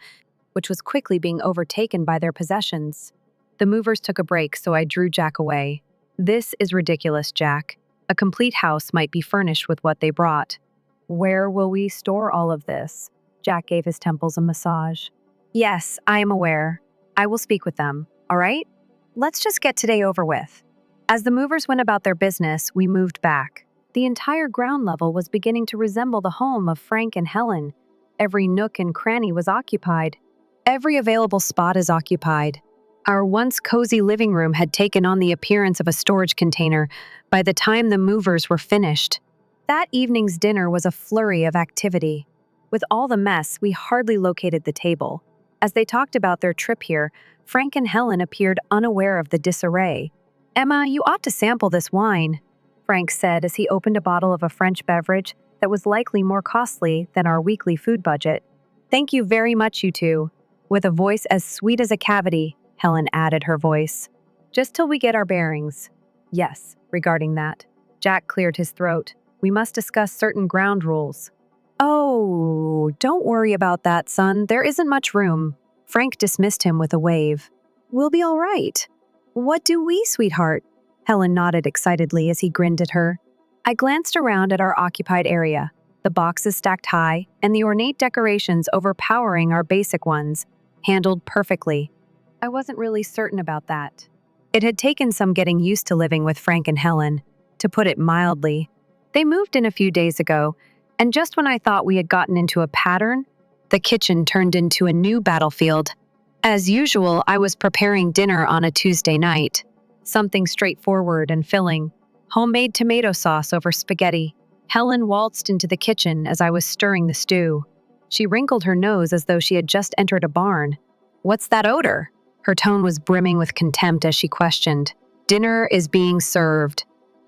which was quickly being overtaken by their possessions. The movers took a break, so I drew Jack away. This is ridiculous, Jack. A complete house might be furnished with what they brought. Where will we store all of this? Jack gave his temples a massage. Yes, I am aware. I will speak with them, all right? Let's just get today over with. As the movers went about their business, we moved back. The entire ground level was beginning to resemble the home of Frank and Helen. Every nook and cranny was occupied. Every available spot is occupied. Our once cozy living room had taken on the appearance of a storage container by the time the movers were finished. That evening's dinner was a flurry of activity. With all the mess, we hardly located the table. As they talked about their trip here, Frank and Helen appeared unaware of the disarray. Emma, you ought to sample this wine, Frank said as he opened a bottle of a French beverage that was likely more costly than our weekly food budget. Thank you very much, you two. With a voice as sweet as a cavity, Helen added her voice. Just till we get our bearings. Yes, regarding that. Jack cleared his throat. We must discuss certain ground rules. Oh, don't worry about that, son. There isn't much room. Frank dismissed him with a wave. We'll be all right. What do we, sweetheart? Helen nodded excitedly as he grinned at her. I glanced around at our occupied area, the boxes stacked high and the ornate decorations overpowering our basic ones, handled perfectly. I wasn't really certain about that. It had taken some getting used to living with Frank and Helen, to put it mildly. They moved in a few days ago, and just when I thought we had gotten into a pattern, the kitchen turned into a new battlefield. As usual, I was preparing dinner on a Tuesday night. Something straightforward and filling. Homemade tomato sauce over spaghetti. Helen waltzed into the kitchen as I was stirring the stew. She wrinkled her nose as though she had just entered a barn. What's that odor? Her tone was brimming with contempt as she questioned. Dinner is being served,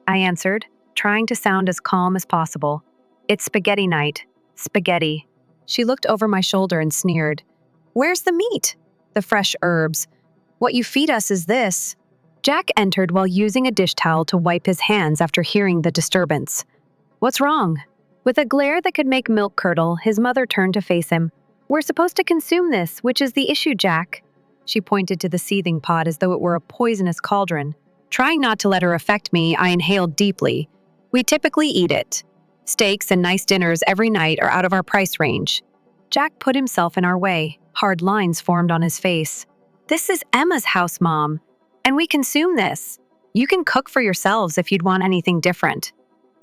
I answered, trying to sound as calm as possible. It's spaghetti night. Spaghetti. She looked over my shoulder and sneered. Where's the meat? The fresh herbs. What you feed us is this. Jack entered while using a dish towel to wipe his hands after hearing the disturbance. What's wrong? With a glare that could make milk curdle, his mother turned to face him. We're supposed to consume this, which is the issue, Jack. She pointed to the seething pot as though it were a poisonous cauldron. Trying not to let her affect me, I inhaled deeply. We typically eat it. Steaks and nice dinners every night are out of our price range. Jack put himself in our way. Hard lines formed on his face. This is Emma's house, Mom, and we consume this. You can cook for yourselves if you'd want anything different.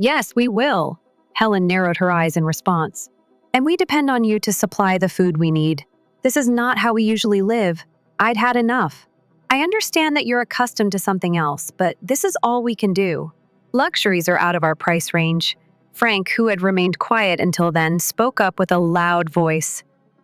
Yes, we will. Helen narrowed her eyes in response. And we depend on you to supply the food we need. This is not how we usually live. I'd had enough. I understand that you're accustomed to something else, but this is all we can do. Luxuries are out of our price range. Frank, who had remained quiet until then, spoke up with a loud voice.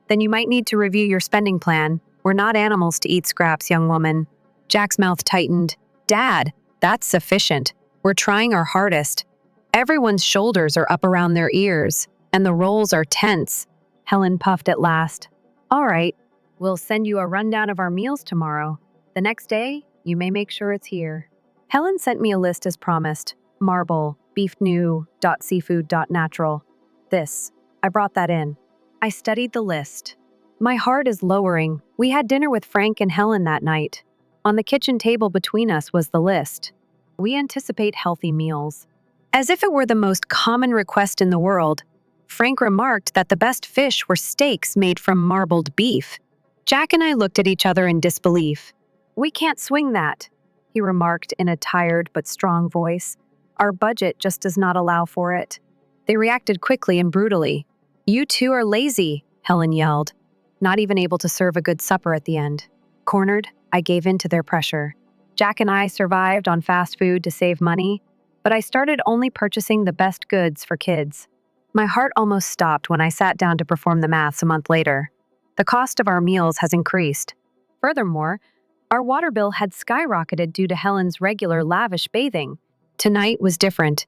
Then you might need to review your spending plan. We're not animals to eat scraps, young woman. Jack's mouth tightened. Dad, that's sufficient. We're trying our hardest. Everyone's shoulders are up around their ears, and the roles are tense. Helen puffed at last. All right, we'll send you a rundown of our meals tomorrow. The next day, you may make sure it's here. Helen sent me a list as promised. Marble, beef new, .seafood, .natural. I brought that in. I studied the list. My heart is lowering. We had dinner with Frank and Helen that night. On the kitchen table between us was the list. We anticipate healthy meals. As if it were the most common request in the world, Frank remarked that the best fish were steaks made from marbled beef. Jack and I looked at each other in disbelief. We can't swing that, he remarked in a tired but strong voice. Our budget just does not allow for it. They reacted quickly and brutally. You two are lazy, Helen yelled, not even able to serve a good supper at the end. Cornered, I gave in to their pressure. Jack and I survived on fast food to save money, but I started only purchasing the best goods for kids. My heart almost stopped when I sat down to perform the maths a month later. The cost of our meals has increased. Furthermore, our water bill had skyrocketed due to Helen's regular lavish bathing. Tonight was different,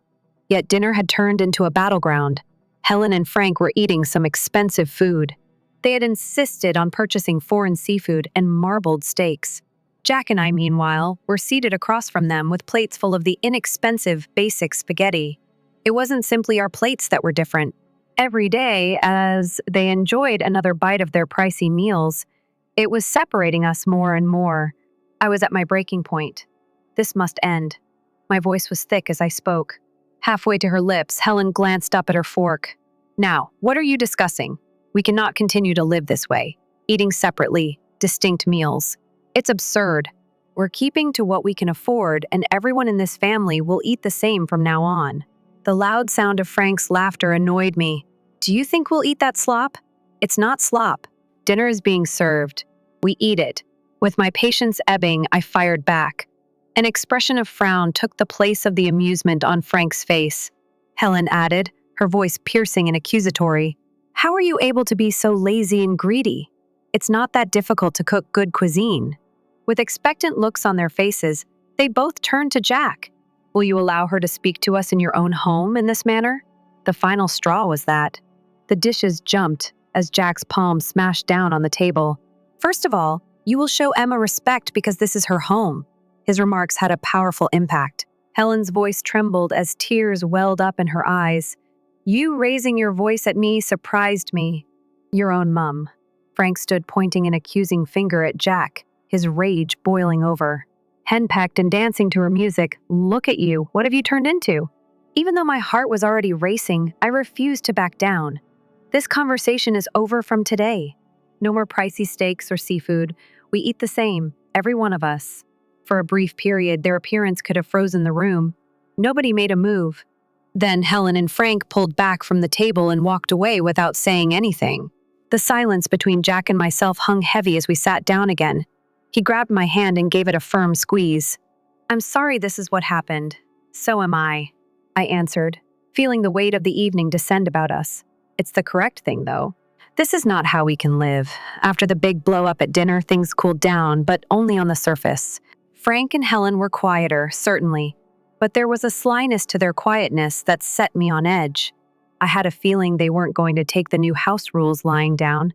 yet dinner had turned into a battleground. Helen and Frank were eating some expensive food. They had insisted on purchasing foreign seafood and marbled steaks. Jack and I, meanwhile, were seated across from them with plates full of the inexpensive, basic spaghetti. It wasn't simply our plates that were different. Every day, as they enjoyed another bite of their pricey meals, it was separating us more and more. I was at my breaking point. This must end. My voice was thick as I spoke. Halfway to her lips, Helen glanced up at her fork. Now, what are you discussing? We cannot continue to live this way, eating separately, distinct meals. It's absurd. We're keeping to what we can afford, and everyone in this family will eat the same from now on. The loud sound of Frank's laughter annoyed me. Do you think we'll eat that slop? It's not slop. Dinner is being served. We eat it. With my patience ebbing, I fired back. An expression of frown took the place of the amusement on Frank's face. Helen added, her voice piercing and accusatory. How are you able to be so lazy and greedy? It's not that difficult to cook good cuisine. With expectant looks on their faces, they both turned to Jack. Will you allow her to speak to us in your own home in this manner? The final straw was that. The dishes jumped as Jack's palm smashed down on the table. First of all, you will show Emma respect because this is her home. His remarks had a powerful impact. Helen's voice trembled as tears welled up in her eyes. You raising your voice at me surprised me. Your own mum. Frank stood pointing an accusing finger at Jack, his rage boiling over. Henpecked and dancing to her music, look at you, what have you turned into? Even though my heart was already racing, I refused to back down. This conversation is over from today. No more pricey steaks or seafood. We eat the same, every one of us. For a brief period, their appearance could have frozen the room. Nobody made a move. Then Helen and Frank pulled back from the table and walked away without saying anything. The silence between Jack and myself hung heavy as we sat down again. He grabbed my hand and gave it a firm squeeze. I'm sorry this is what happened. So am I answered, feeling the weight of the evening descend about us. It's the correct thing, though. This is not how we can live. After the big blow-up at dinner, things cooled down, but only on the surface. Frank and Helen were quieter, certainly, but there was a slyness to their quietness that set me on edge. I had a feeling they weren't going to take the new house rules lying down,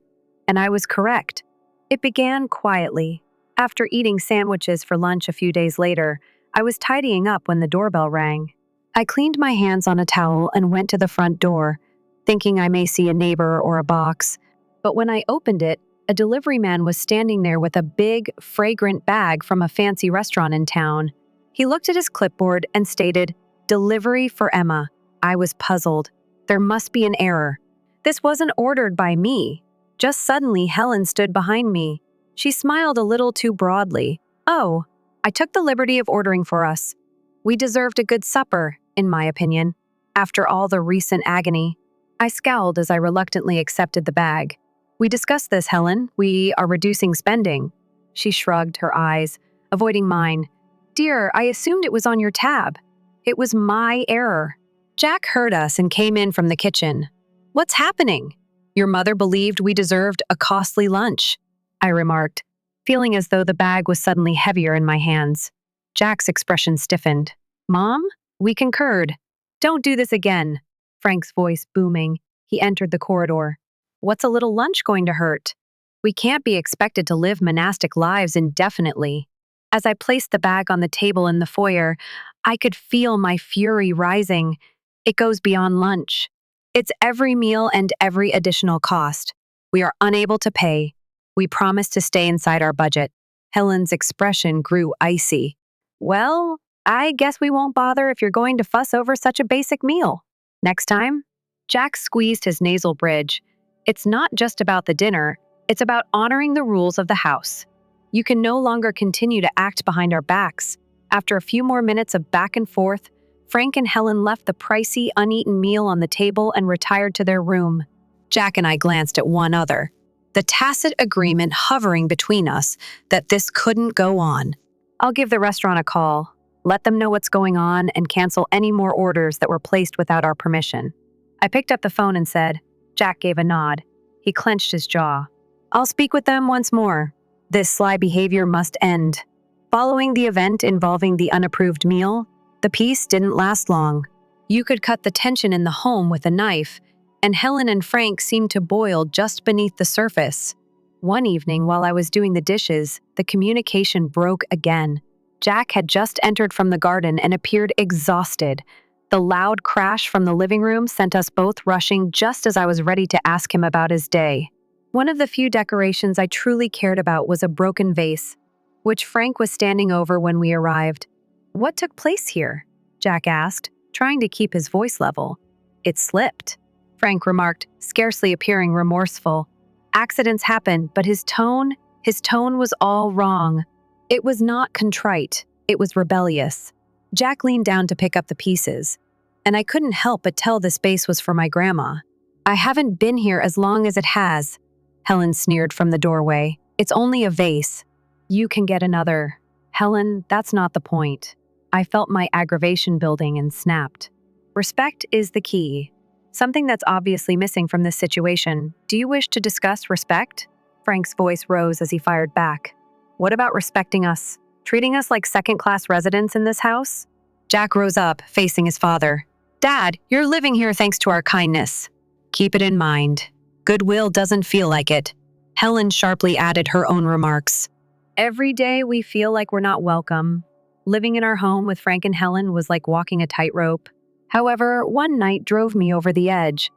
and I was correct. It began quietly. After eating sandwiches for lunch a few days later, I was tidying up when the doorbell rang. I cleaned my hands on a towel and went to the front door, thinking I may see a neighbor or a box. But when I opened it, a delivery man was standing there with a big, fragrant bag from a fancy restaurant in town. He looked at his clipboard and stated, "Delivery for Emma." I was puzzled. There must be an error. This wasn't ordered by me. Just suddenly, Helen stood behind me. She smiled a little too broadly. "Oh, I took the liberty of ordering for us. We deserved a good supper, in my opinion, after all the recent agony." I scowled as I reluctantly accepted the bag. "We discussed this, Helen. We are reducing spending." She shrugged her eyes, avoiding mine. "Dear, I assumed it was on your tab. It was my error." Jack heard us and came in from the kitchen. "What's happening?" "Your mother believed we deserved a costly lunch," I remarked, feeling as though the bag was suddenly heavier in my hands. Jack's expression stiffened. "Mom?" We concurred. "Don't do this again," Frank's voice booming. He entered the corridor. "What's a little lunch going to hurt? We can't be expected to live monastic lives indefinitely." As I placed the bag on the table in the foyer, I could feel my fury rising. It goes beyond lunch. It's every meal and every additional cost. We are unable to pay. We promise to stay inside our budget. Helen's expression grew icy. "Well, I guess we won't bother if you're going to fuss over such a basic meal. Next time?" Jack squeezed his nasal bridge. "It's not just about the dinner. It's about honoring the rules of the house. You can no longer continue to act behind our backs." After a few more minutes of back and forth, Frank and Helen left the pricey, uneaten meal on the table and retired to their room. Jack and I glanced at one another, the tacit agreement hovering between us that this couldn't go on. "I'll give the restaurant a call, let them know what's going on, and cancel any more orders that were placed without our permission." I picked up the phone and said. Jack gave a nod. He clenched his jaw. "I'll speak with them once more. This sly behavior must end." Following the event involving the unapproved meal, the peace didn't last long. You could cut the tension in the home with a knife, and Helen and Frank seemed to boil just beneath the surface. One evening, while I was doing the dishes, the communication broke again. Jack had just entered from the garden and appeared exhausted. The loud crash from the living room sent us both rushing just as I was ready to ask him about his day. One of the few decorations I truly cared about was a broken vase, which Frank was standing over when we arrived. "What took place here?" Jack asked, trying to keep his voice level. "It slipped," Frank remarked, scarcely appearing remorseful. "Accidents happen, but his tone was all wrong. It was not contrite, it was rebellious." Jack leaned down to pick up the pieces, and I couldn't help but tell this vase was for my grandma. "I haven't been here as long as it has," Helen sneered from the doorway. "It's only a vase. You can get another." "Helen, that's not the point." I felt my aggravation building and snapped. "Respect is the key. Something that's obviously missing from this situation. Do you wish to discuss respect?" Frank's voice rose as he fired back. "What about respecting us? Treating us like second-class residents in this house?" Jack rose up, facing his father. "Dad, you're living here thanks to our kindness. Keep it in mind. Goodwill doesn't feel like it." Helen sharply added her own remarks. "Every day we feel like we're not welcome. Living in our home with Frank and Helen was like walking a tightrope. However, one night drove me over the edge.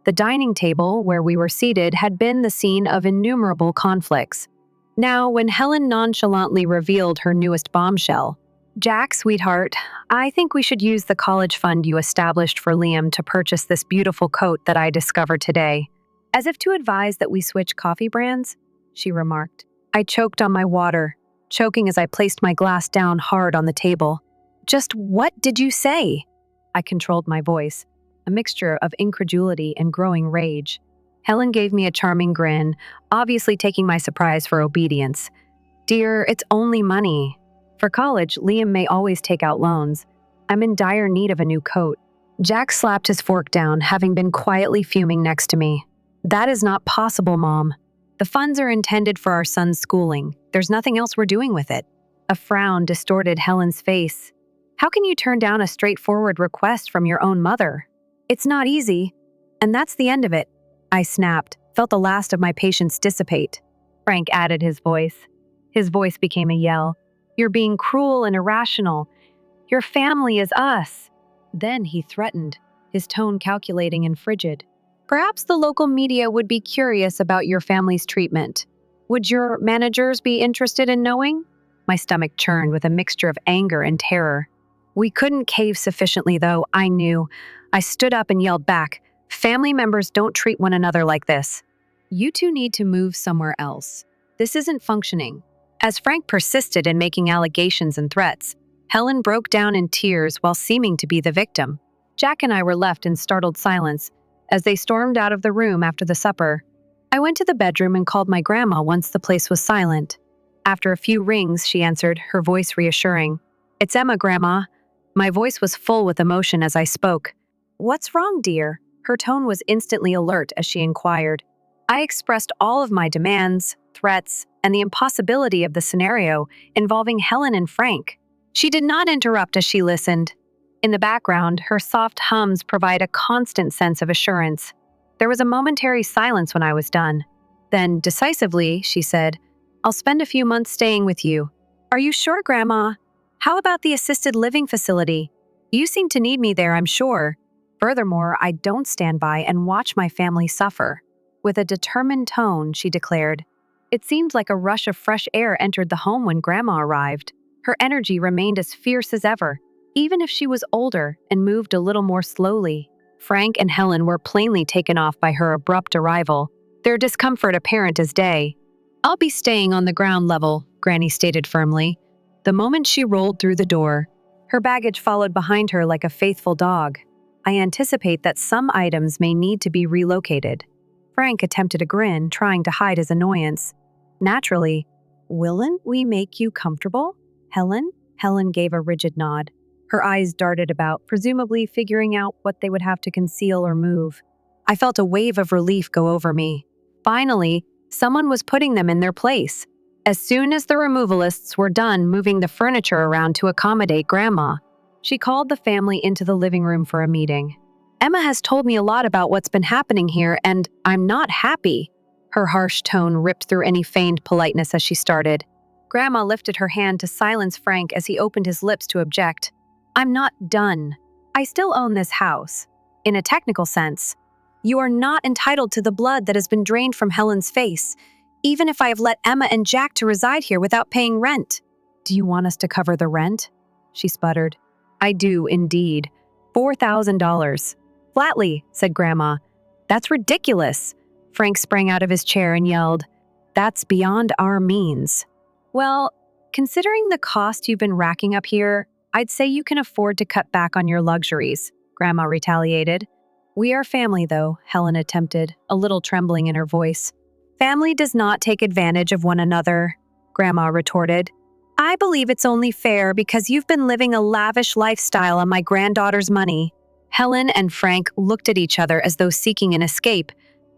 The dining table where we were seated had been the scene of innumerable conflicts. Now, when Helen nonchalantly revealed her newest bombshell, "Jack, sweetheart, I think we should use the college fund you established for Liam to purchase this beautiful coat that I discovered today." As if to advise that we switch coffee brands, she remarked. I choked on my water, choking as I placed my glass down hard on the table. "Just what did you say?" I controlled my voice, a mixture of incredulity and growing rage. Helen gave me a charming grin, obviously taking my surprise for obedience. "Dear, it's only money. For college, Liam may always take out loans. I'm in dire need of a new coat." Jack slapped his fork down, having been quietly fuming next to me. "That is not possible, Mom. The funds are intended for our son's schooling. There's nothing else we're doing with it." A frown distorted Helen's face. "How can you turn down a straightforward request from your own mother?" "It's not easy. And that's the end of it. I snapped, felt the last of my patience dissipate. Frank added his voice. His voice became a yell. You're being cruel and irrational. Your family is us. Then he threatened, his tone calculating and frigid. Perhaps the local media would be curious about your family's treatment. Would your managers be interested in knowing? My stomach churned with a mixture of anger and terror. We couldn't cave sufficiently, though, I knew. I stood up and yelled back, family members don't treat one another like this. You two need to move somewhere else. This isn't functioning. As Frank persisted in making allegations and threats, Helen broke down in tears while seeming to be the victim. Jack and I were left in startled silence as they stormed out of the room after the supper. I went to the bedroom and called my grandma once the place was silent. After a few rings, she answered, her voice reassuring. It's Emma, Grandma. My voice was full with emotion as I spoke. What's wrong, dear? Her tone was instantly alert as she inquired. I expressed all of my demands, threats, and the impossibility of the scenario involving Helen and Frank. She did not interrupt as she listened. In the background, her soft hums provide a constant sense of assurance. There was a momentary silence when I was done. Then, decisively, she said, I'll spend a few months staying with you. Are you sure, Grandma? How about the assisted living facility? You seem to need me there, I'm sure. Furthermore, I don't stand by and watch my family suffer. With a determined tone, she declared. It seemed like a rush of fresh air entered the home when Grandma arrived. Her energy remained as fierce as ever, even if she was older and moved a little more slowly. Frank and Helen were plainly taken off by her abrupt arrival, their discomfort apparent as day. I'll be staying on the ground level, Granny stated firmly. The moment she rolled through the door, her baggage followed behind her like a faithful dog. I anticipate that some items may need to be relocated. Frank attempted a grin, trying to hide his annoyance. Naturally, willn't we make you comfortable, Helen? Helen gave a rigid nod. Her eyes darted about, presumably figuring out what they would have to conceal or move. I felt a wave of relief go over me. Finally, someone was putting them in their place. As soon as the removalists were done moving the furniture around to accommodate Grandma, she called the family into the living room for a meeting. Emma has told me a lot about what's been happening here, and I'm not happy. Her harsh tone ripped through any feigned politeness as she started. Grandma lifted her hand to silence Frank as he opened his lips to object. I'm not done. I still own this house. In a technical sense, you are not entitled to the blood that has been drained from Helen's face, even if I have let Emma and Jack to reside here without paying rent. Do you want us to cover the rent? She sputtered. I do, indeed. $4,000. Flatly, said Grandma. That's ridiculous. Frank sprang out of his chair and yelled, That's beyond our means. Well, considering the cost you've been racking up here, I'd say you can afford to cut back on your luxuries, Grandma retaliated. We are family, though, Helen attempted, a little trembling in her voice. Family does not take advantage of one another, Grandma retorted. I believe it's only fair because you've been living a lavish lifestyle on my granddaughter's money. Helen and Frank looked at each other as though seeking an escape,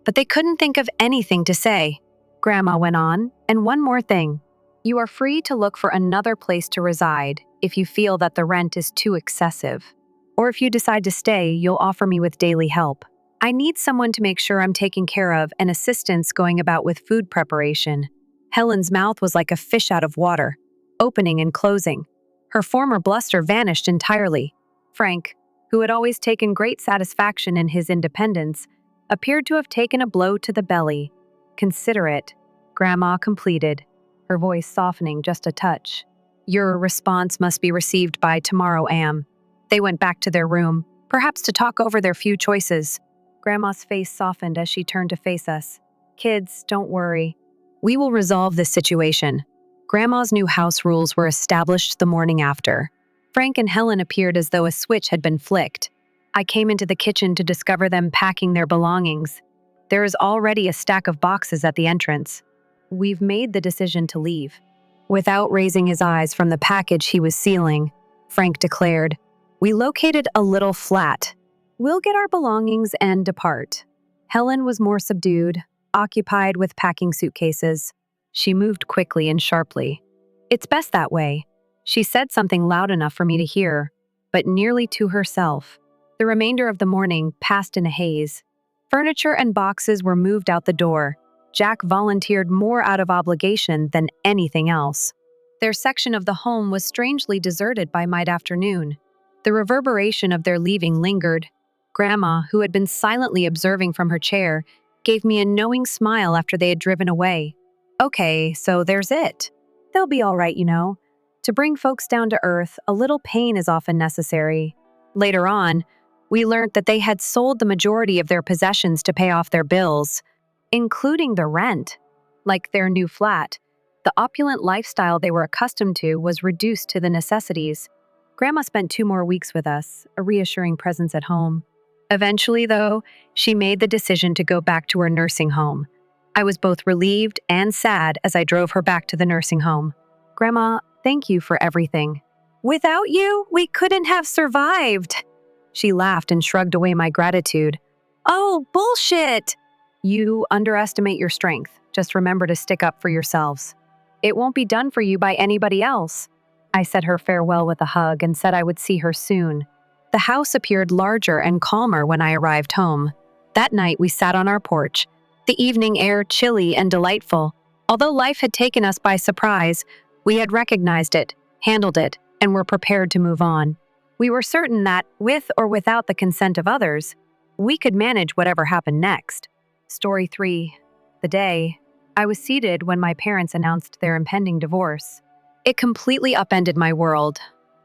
but they couldn't think of anything to say. Grandma went on, and one more thing. You are free to look for another place to reside if you feel that the rent is too excessive. Or if you decide to stay, you'll offer me with daily help. I need someone to make sure I'm taken care of and assistance going about with food preparation. Helen's mouth was like a fish out of water, opening and closing. Her former bluster vanished entirely. Frank, who had always taken great satisfaction in his independence, appeared to have taken a blow to the belly. Consider it, Grandma completed, her voice softening just a touch. Your response must be received by tomorrow, Am. They went back to their room, perhaps to talk over their few choices. Grandma's face softened as she turned to face us. Kids, don't worry. We will resolve this situation. Grandma's new house rules were established the morning after. Frank and Helen appeared as though a switch had been flicked. I came into the kitchen to discover them packing their belongings. There is already a stack of boxes at the entrance. We've made the decision to leave. Without raising his eyes from the package he was sealing, Frank declared, We located a little flat. We'll get our belongings and depart. Helen was more subdued, occupied with packing suitcases. She moved quickly and sharply. It's best that way. She said something loud enough for me to hear, but nearly to herself. The remainder of the morning passed in a haze. Furniture and boxes were moved out the door. Jack volunteered more out of obligation than anything else. Their section of the home was strangely deserted by mid-afternoon. The reverberation of their leaving lingered. Grandma, who had been silently observing from her chair, gave me a knowing smile after they had driven away. Okay, so there's it. They'll be all right, you know. To bring folks down to earth, a little pain is often necessary. Later on, we learned that they had sold the majority of their possessions to pay off their bills, including the rent. Like their new flat, the opulent lifestyle they were accustomed to was reduced to the necessities. Grandma spent 2 more weeks with us, a reassuring presence at home. Eventually, though, she made the decision to go back to her nursing home. I was both relieved and sad as I drove her back to the nursing home. Grandma, thank you for everything. Without you, we couldn't have survived. She laughed and shrugged away my gratitude. Oh, bullshit! You underestimate your strength. Just remember to stick up for yourselves. It won't be done for you by anybody else. I said her farewell with a hug and said I would see her soon. The house appeared larger and calmer when I arrived home. That night we sat on our porch, the evening air chilly and delightful. Although life had taken us by surprise, we had recognized it, handled it, and were prepared to move on. We were certain that, with or without the consent of others, we could manage whatever happened next. Story 3. The day. I was seated when my parents announced their impending divorce. It completely upended my world.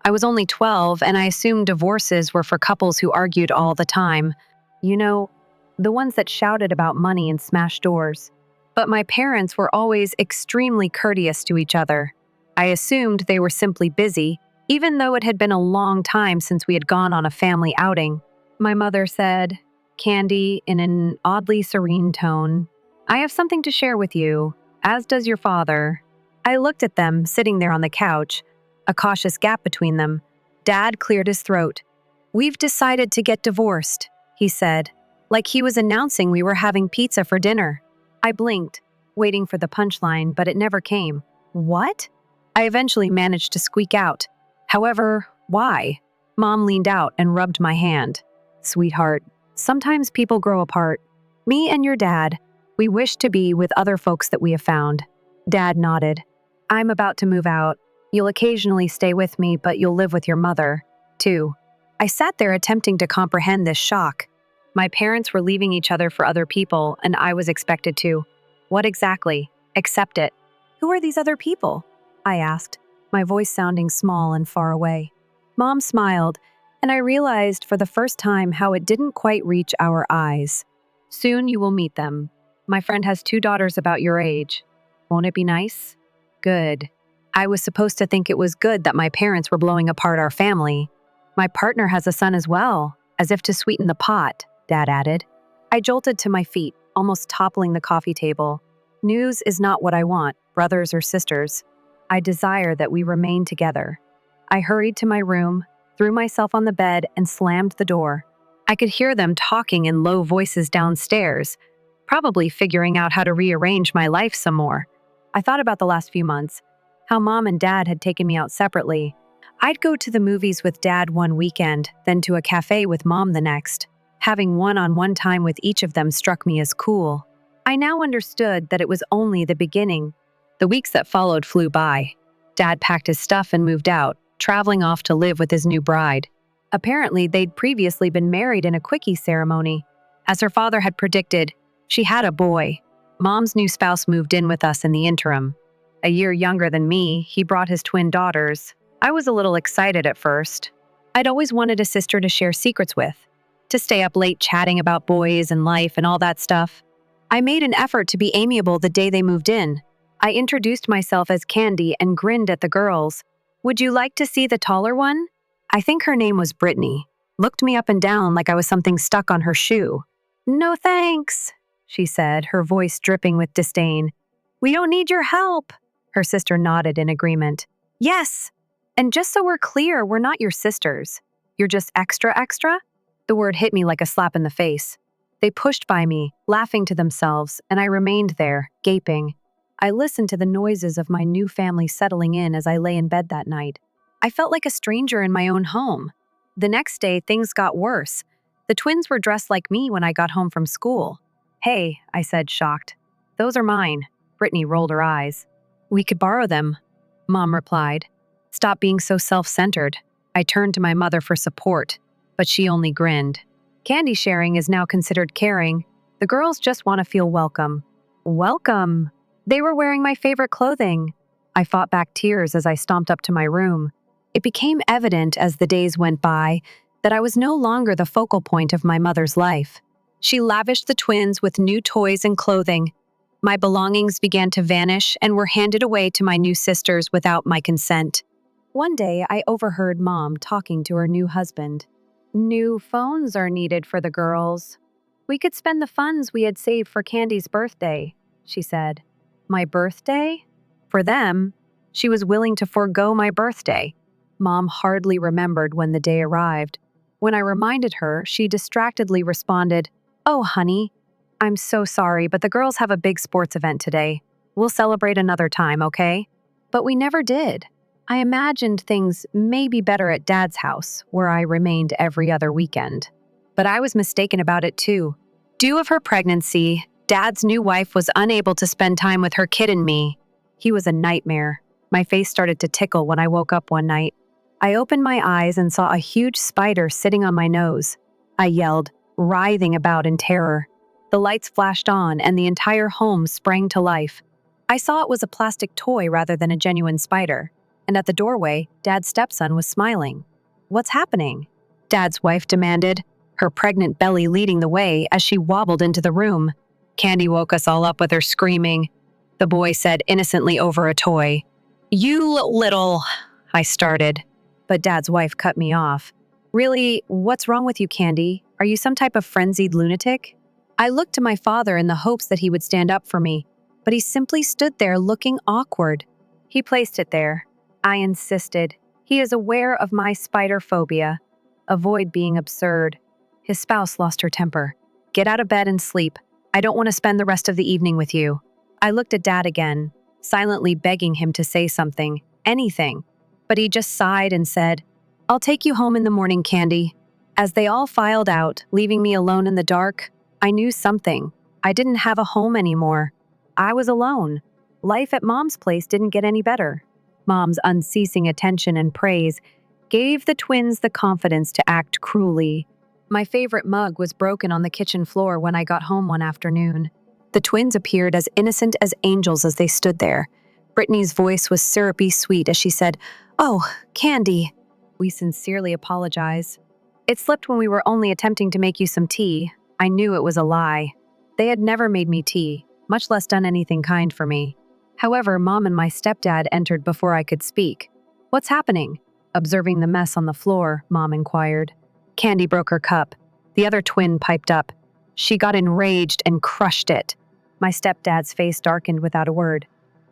I was only 12, and I assumed divorces were for couples who argued all the time. You know, the ones that shouted about money and smashed doors. But my parents were always extremely courteous to each other. I assumed they were simply busy, even though it had been a long time since we had gone on a family outing. My mother said, Candy, in an oddly serene tone, I have something to share with you, as does your father. I looked at them, sitting there on the couch, a cautious gap between them. Dad cleared his throat. We've decided to get divorced, he said, like he was announcing we were having pizza for dinner. I blinked, waiting for the punchline, but it never came. What? I eventually managed to squeak out. However, why? Mom leaned out and rubbed my hand. Sweetheart, sometimes people grow apart. Me and your dad, we wish to be with other folks that we have found. Dad nodded. I'm about to move out. You'll occasionally stay with me, but you'll live with your mother, too. I sat there attempting to comprehend this shock. My parents were leaving each other for other people, and I was expected to. What exactly? Accept it. Who are these other people? I asked, my voice sounding small and far away. Mom smiled, and I realized for the first time how it didn't quite reach our eyes. Soon you will meet them. My friend has 2 daughters about your age. Won't it be nice? Good. I was supposed to think it was good that my parents were blowing apart our family. My partner has a son as well, as if to sweeten the pot, Dad added. I jolted to my feet, almost toppling the coffee table. News is not what I want, brothers or sisters. I desire that we remain together. I hurried to my room, threw myself on the bed, and slammed the door. I could hear them talking in low voices downstairs, probably figuring out how to rearrange my life some more. I thought about the last few months, how Mom and Dad had taken me out separately. I'd go to the movies with Dad one weekend, then to a cafe with Mom the next. Having one-on-one time with each of them struck me as cool. I now understood that it was only the beginning. The weeks that followed flew by. Dad packed his stuff and moved out, traveling off to live with his new bride. Apparently, they'd previously been married in a quickie ceremony. As her father had predicted, she had a boy. Mom's new spouse moved in with us in the interim. A year younger than me, he brought his twin daughters. I was a little excited at first. I'd always wanted a sister to share secrets with, to stay up late chatting about boys and life and all that stuff. I made an effort to be amiable the day they moved in. I introduced myself as Candy and grinned at the girls. Would you like to see the taller one? I think her name was Brittany. Looked me up and down like I was something stuck on her shoe. No thanks, she said, her voice dripping with disdain. We don't need your help. Her sister nodded in agreement. Yes, and just so we're clear, we're not your sisters. You're just extra? The word hit me like a slap in the face. They pushed by me, laughing to themselves, and I remained there, gaping. I listened to the noises of my new family settling in as I lay in bed that night. I felt like a stranger in my own home. The next day, things got worse. The twins were dressed like me when I got home from school. Hey, I said, shocked. Those are mine. Brittany rolled her eyes. We could borrow them, Mom replied. Stop being so self-centered. I turned to my mother for support, but she only grinned. Candy sharing is now considered caring. The girls just want to feel welcome. Welcome! They were wearing my favorite clothing. I fought back tears as I stomped up to my room. It became evident as the days went by that I was no longer the focal point of my mother's life. She lavished the twins with new toys and clothing. My belongings began to vanish and were handed away to my new sisters without my consent. One day, I overheard Mom talking to her new husband. New phones are needed for the girls. We could spend the funds we had saved for Candy's birthday, she said. My birthday? For them, she was willing to forego my birthday. Mom hardly remembered when the day arrived. When I reminded her, she distractedly responded, Oh, honey, I'm so sorry, but the girls have a big sports event today. We'll celebrate another time, okay? But we never did. I imagined things may be better at Dad's house, where I remained every other weekend. But I was mistaken about it too. Due of her pregnancy, Dad's new wife was unable to spend time with her kid and me. He was a nightmare. My face started to tickle when I woke up one night. I opened my eyes and saw a huge spider sitting on my nose. I yelled, writhing about in terror. The lights flashed on and the entire home sprang to life. I saw it was a plastic toy rather than a genuine spider. And at the doorway, Dad's stepson was smiling. What's happening? Dad's wife demanded, her pregnant belly leading the way as she wobbled into the room. Candy woke us all up with her screaming. The boy said innocently over a toy. You little... I started. But Dad's wife cut me off. Really, what's wrong with you, Candy? Are you some type of frenzied lunatic? I looked to my father in the hopes that he would stand up for me, but he simply stood there looking awkward. He placed it there. I insisted. He is aware of my spider phobia. Avoid being absurd. His spouse lost her temper. Get out of bed and sleep. I don't want to spend the rest of the evening with you. I looked at Dad again, silently begging him to say something, anything. But he just sighed and said, I'll take you home in the morning, Candy. As they all filed out, leaving me alone in the dark, I knew something. I didn't have a home anymore. I was alone. Life at Mom's place didn't get any better. Mom's unceasing attention and praise gave the twins the confidence to act cruelly. My favorite mug was broken on the kitchen floor when I got home one afternoon. The twins appeared as innocent as angels as they stood there. Brittany's voice was syrupy sweet as she said, Oh, Candy. We sincerely apologize. It slipped when we were only attempting to make you some tea. I knew it was a lie. They had never made me tea, much less done anything kind for me. However, Mom and my stepdad entered before I could speak. What's happening? Observing the mess on the floor, Mom inquired. Candy broke her cup. The other twin piped up. She got enraged and crushed it. My stepdad's face darkened without a word.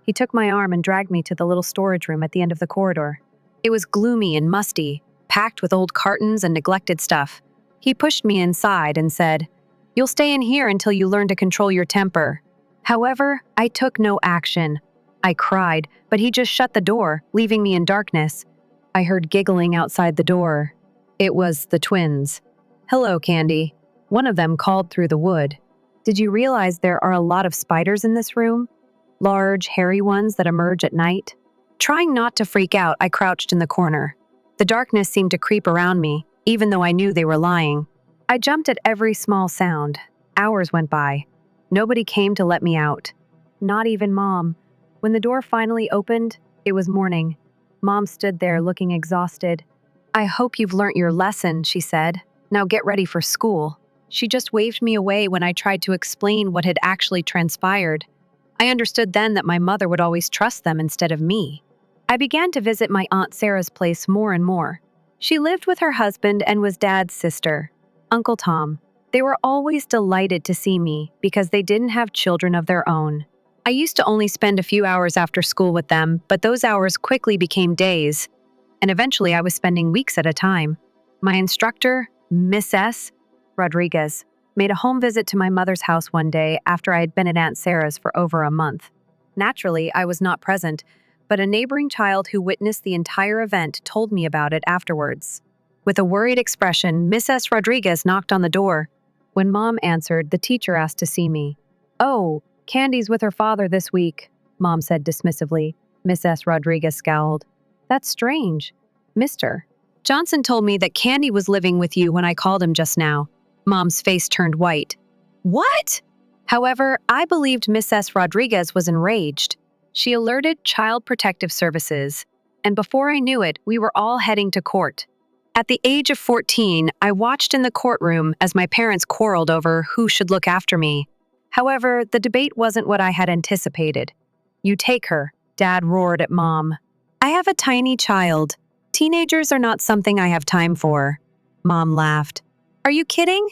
He took my arm and dragged me to the little storage room at the end of the corridor. It was gloomy and musty, packed with old cartons and neglected stuff. He pushed me inside and said, You'll stay in here until you learn to control your temper. However, I took no action. I cried, but he just shut the door, leaving me in darkness. I heard giggling outside the door. It was the twins. Hello, Candy. One of them called through the wood. Did you realize there are a lot of spiders in this room? Large, hairy ones that emerge at night? Trying not to freak out, I crouched in the corner. The darkness seemed to creep around me, even though I knew they were lying. I jumped at every small sound. Hours went by. Nobody came to let me out. Not even Mom. When the door finally opened, it was morning. Mom stood there looking exhausted. I hope you've learnt your lesson, she said. Now get ready for school. She just waved me away when I tried to explain what had actually transpired. I understood then that my mother would always trust them instead of me. I began to visit my Aunt Sarah's place more and more. She lived with her husband and was Dad's sister, Uncle Tom. They were always delighted to see me because they didn't have children of their own. I used to only spend a few hours after school with them, but those hours quickly became days, and eventually I was spending weeks at a time. My instructor, Miss S. Rodriguez, made a home visit to my mother's house one day after I had been at Aunt Sarah's for over a month. Naturally, I was not present, but a neighboring child who witnessed the entire event told me about it afterwards. With a worried expression, Mrs. Rodriguez knocked on the door. When Mom answered, the teacher asked to see me. "Oh, Candy's with her father this week," Mom said dismissively. Mrs. Rodriguez scowled. "That's strange. Mister Johnson told me that Candy was living with you when I called him just now." Mom's face turned white. "What?" However, I believed Mrs. Rodriguez was enraged. She alerted Child Protective Services, and before I knew it, we were all heading to court. At the age of 14, I watched in the courtroom as my parents quarreled over who should look after me. However, the debate wasn't what I had anticipated. "You take her," Dad roared at Mom. "I have a tiny child. Teenagers are not something I have time for." Mom laughed. "Are you kidding?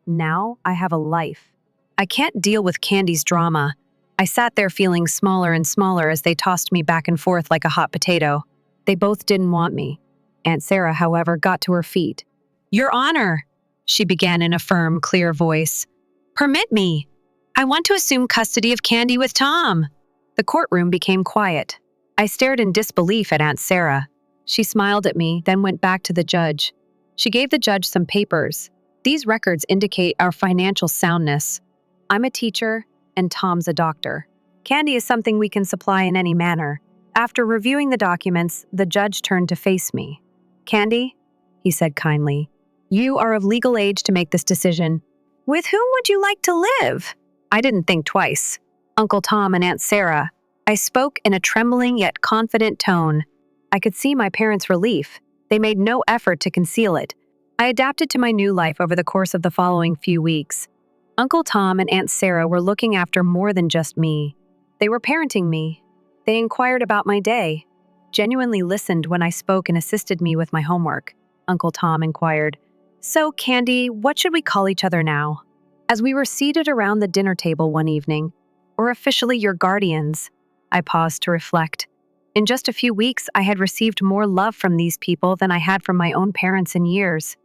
Now I have a life. I can't deal with Candy's drama." I sat there feeling smaller and smaller as they tossed me back and forth like a hot potato. They both didn't want me. Aunt Sarah, however, got to her feet. "Your Honor," she began in a firm, clear voice. "Permit me. I want to assume custody of Candy with Tom." The courtroom became quiet. I stared in disbelief at Aunt Sarah. She smiled at me, then went back to the judge. She gave the judge some papers. "These records indicate our financial soundness. I'm a teacher, and Tom's a doctor. Candy is something we can supply in any manner." After reviewing the documents, the judge turned to face me. "Candy," he said kindly, "you are of legal age to make this decision. With whom would you like to live?" I didn't think twice. "Uncle Tom and Aunt Sarah." I spoke in a trembling yet confident tone. I could see my parents' relief. They made no effort to conceal it. I adapted to my new life over the course of the following few weeks. Uncle Tom and Aunt Sarah were looking after more than just me. They were parenting me. They inquired about my day, genuinely listened when I spoke and assisted me with my homework. Uncle Tom inquired, "So, Candy, what should we call each other now?" As we were seated around the dinner table one evening, "Or officially your guardians," I paused to reflect. In just a few weeks, I had received more love from these people than I had from my own parents in years.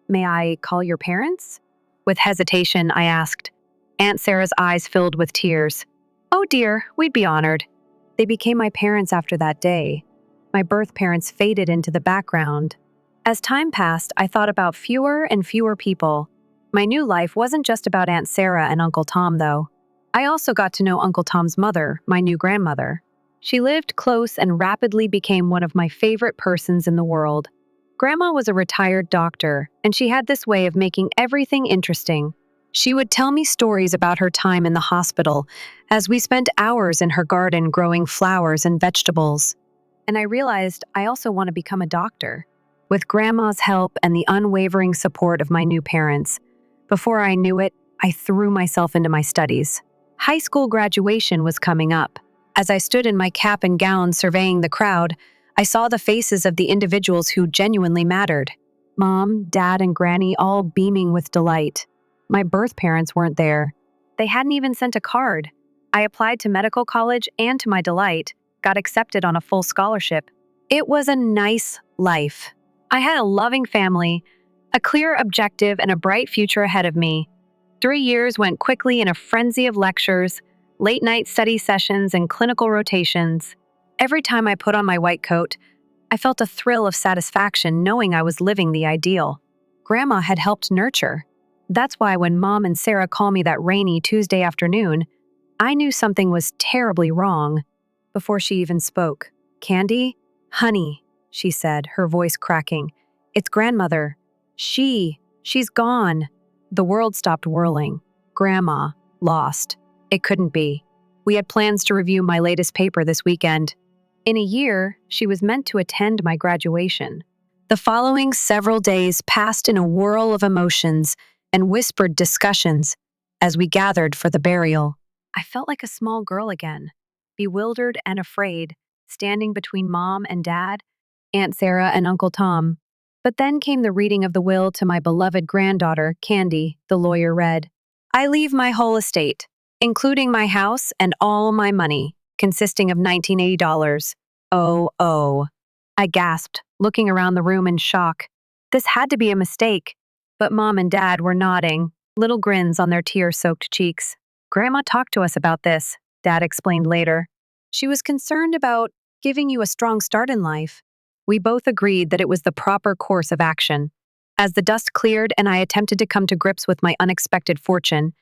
May I call your parents?" With hesitation, I asked. Aunt Sarah's eyes filled with tears. "Oh dear, we'd be honored." They became my parents after that day. My birth parents faded into the background. As time passed, I thought about fewer and fewer people. My new life wasn't just about Aunt Sarah and Uncle Tom, though. I also got to know Uncle Tom's mother, my new grandmother. She lived close and rapidly became one of my favorite persons in the world. Grandma was a retired doctor, and she had this way of making everything interesting. She would tell me stories about her time in the hospital, as we spent hours in her garden growing flowers and vegetables. And I realized I also want to become a doctor. With Grandma's help and the unwavering support of my new parents, before I knew it, I threw myself into my studies. High school graduation was coming up. As I stood in my cap and gown surveying the crowd, I saw the faces of the individuals who genuinely mattered. Mom, Dad, and Granny all beaming with delight. My birth parents weren't there. They hadn't even sent a card. I applied to medical college and to my delight, got accepted on a full scholarship. It was a nice life. I had a loving family, a clear objective, and a bright future ahead of me. 3 years went quickly in a frenzy of lectures, late-night study sessions, and clinical rotations. Every time I put on my white coat, I felt a thrill of satisfaction knowing I was living the ideal. Grandma had helped nurture. That's why when Mom and Sarah called me that rainy Tuesday afternoon, I knew something was terribly wrong before she even spoke. "Candy? Honey," she said, her voice cracking. "It's grandmother. She's gone." The world stopped whirling. Grandma, lost. It couldn't be. We had plans to review my latest paper this weekend. In a year, she was meant to attend my graduation. The following several days passed in a whirl of emotions and whispered discussions as we gathered for the burial. I felt like a small girl again, bewildered and afraid, standing between Mom and Dad, Aunt Sarah and Uncle Tom. But then came the reading of the will to my beloved granddaughter, Candy, the lawyer read. "I leave my whole estate, including my house and all my money, consisting of $1980. Oh. I gasped, looking around the room in shock. This had to be a mistake. But Mom and Dad were nodding, little grins on their tear-soaked cheeks. "Grandma talked to us about this," Dad explained later. "She was concerned about giving you a strong start in life. We both agreed that it was the proper course of action. As the dust cleared and I attempted to come to grips with my unexpected fortune,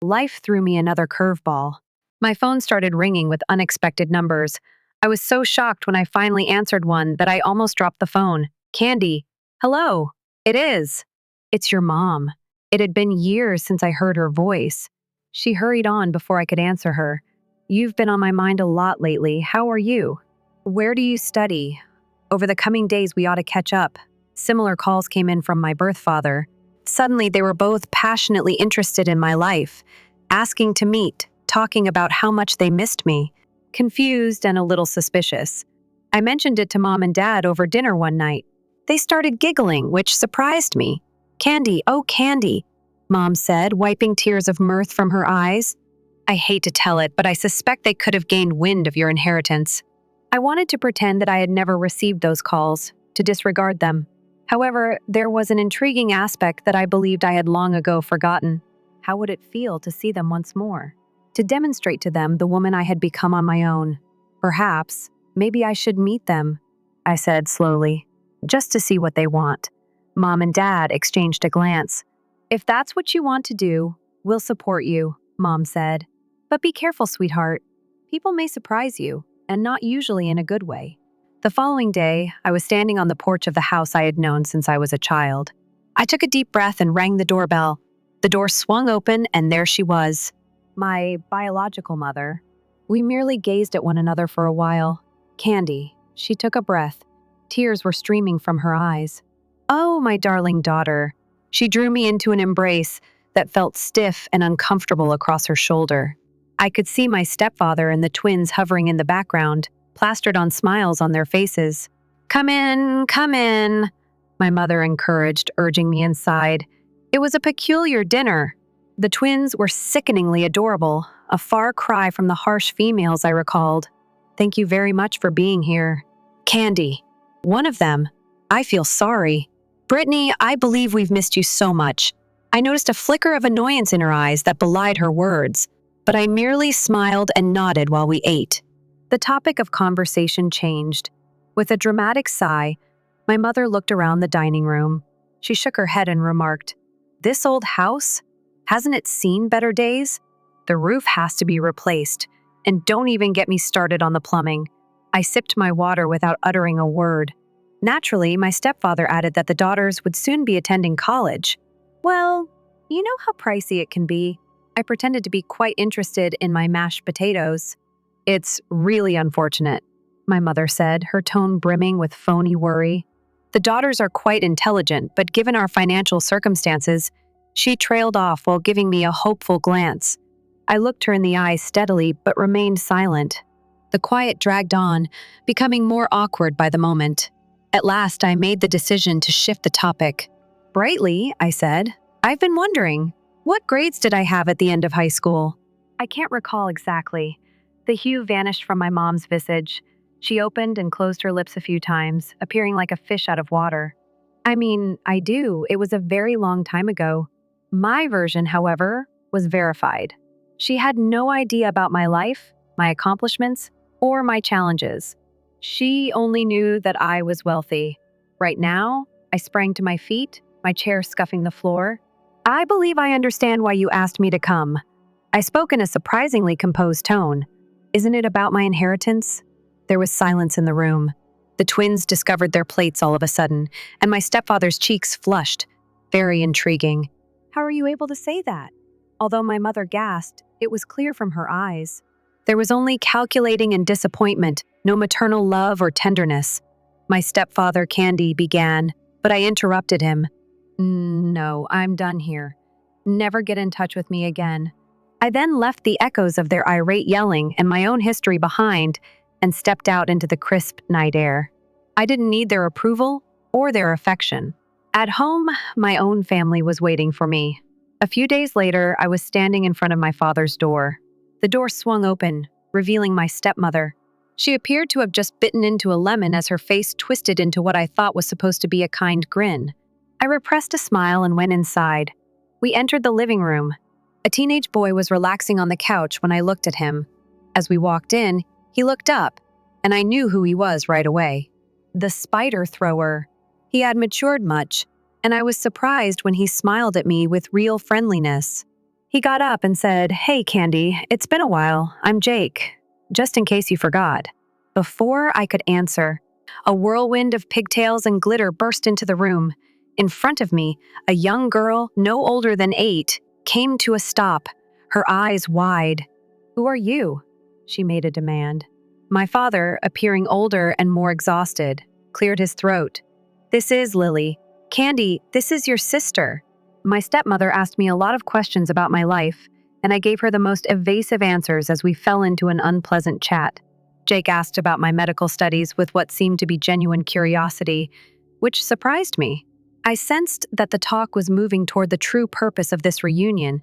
life threw me another curveball. My phone started ringing with unexpected numbers. I was so shocked when I finally answered one that I almost dropped the phone. Candy. Hello. It is. It's your mom. It had been years since I heard her voice. She hurried on before I could answer her. You've been on my mind a lot lately. How are you? Where do you study? Over the coming days, we ought to catch up. Similar calls came in from my birth father. Suddenly, they were both passionately interested in my life, asking to meet, talking about how much they missed me, confused and a little suspicious. I mentioned it to Mom and Dad over dinner one night. They started giggling, which surprised me. Candy, oh Candy, Mom said, wiping tears of mirth from her eyes. I hate to tell it, but I suspect they could have gained wind of your inheritance. I wanted to pretend that I had never received those calls, to disregard them. However, there was an intriguing aspect that I believed I had long ago forgotten. How would it feel to see them once more? To demonstrate to them the woman I had become on my own. Perhaps, maybe I should meet them, I said slowly, just to see what they want. Mom and Dad exchanged a glance. If that's what you want to do, we'll support you, Mom said. But be careful, sweetheart. People may surprise you, and not usually in a good way. The following day, I was standing on the porch of the house I had known since I was a child. I took a deep breath and rang the doorbell. The door swung open, and there she was, my biological mother. We merely gazed at one another for a while. Candy, she took a breath. Tears were streaming from her eyes. Oh, my darling daughter. She drew me into an embrace that felt stiff and uncomfortable across her shoulder. I could see my stepfather and the twins hovering in the background, plastered on smiles on their faces. Come in, my mother encouraged, urging me inside. It was a peculiar dinner. The twins were sickeningly adorable, a far cry from the harsh females I recalled. Thank you very much for being here. Candy, one of them. I feel sorry. Brittany, I believe we've missed you so much. I noticed a flicker of annoyance in her eyes that belied her words, but I merely smiled and nodded while we ate. The topic of conversation changed. With a dramatic sigh, my mother looked around the dining room. She shook her head and remarked, "This old house? Hasn't it seen better days? The roof has to be replaced, and don't even get me started on the plumbing." I sipped my water without uttering a word. Naturally, my stepfather added that the daughters would soon be attending college. Well, you know how pricey it can be. I pretended to be quite interested in my mashed potatoes. It's really unfortunate, my mother said, her tone brimming with phony worry. The daughters are quite intelligent, but given our financial circumstances, she trailed off while giving me a hopeful glance. I looked her in the eye steadily, but remained silent. The quiet dragged on, becoming more awkward by the moment. At last, I made the decision to shift the topic. Brightly, I said, I've been wondering, what grades did I have at the end of high school? I can't recall exactly. The hue vanished from my mom's visage. She opened and closed her lips a few times, appearing like a fish out of water. I mean, I do. It was a very long time ago. My version, however, was verified. She had no idea about my life, my accomplishments, or my challenges. She only knew that I was wealthy. Right now, I sprang to my feet, my chair scuffing the floor. I believe I understand why you asked me to come. I spoke in a surprisingly composed tone. Isn't it about my inheritance? There was silence in the room. The twins discovered their plates all of a sudden, and my stepfather's cheeks flushed. Very intriguing. How are you able to say that? Although my mother gasped, it was clear from her eyes. There was only calculating and disappointment, no maternal love or tenderness. My stepfather, Candy, began, but I interrupted him. No, I'm done here. Never get in touch with me again. I then left the echoes of their irate yelling and my own history behind and stepped out into the crisp night air. I didn't need their approval or their affection. At home, my own family was waiting for me. A few days later, I was standing in front of my father's door. The door swung open, revealing my stepmother. She appeared to have just bitten into a lemon as her face twisted into what I thought was supposed to be a kind grin. I repressed a smile and went inside. We entered the living room. A teenage boy was relaxing on the couch when I looked at him. As we walked in, he looked up, and I knew who he was right away. the spider thrower. He had matured much, and I was surprised when he smiled at me with real friendliness. He got up and said, "Hey, Candy, it's been a while. I'm Jake. Just in case you forgot." Before I could answer, a whirlwind of pigtails and glitter burst into the room. In front of me, a young girl, no older than 8, came to a stop, her eyes wide. "Who are you?" she made a demand. My father, appearing older and more exhausted, cleared his throat. "This is Lily. Candy, this is your sister." My stepmother asked me a lot of questions about my life, and I gave her the most evasive answers as we fell into an unpleasant chat. Jake asked about my medical studies with what seemed to be genuine curiosity, which surprised me. I sensed that the talk was moving toward the true purpose of this reunion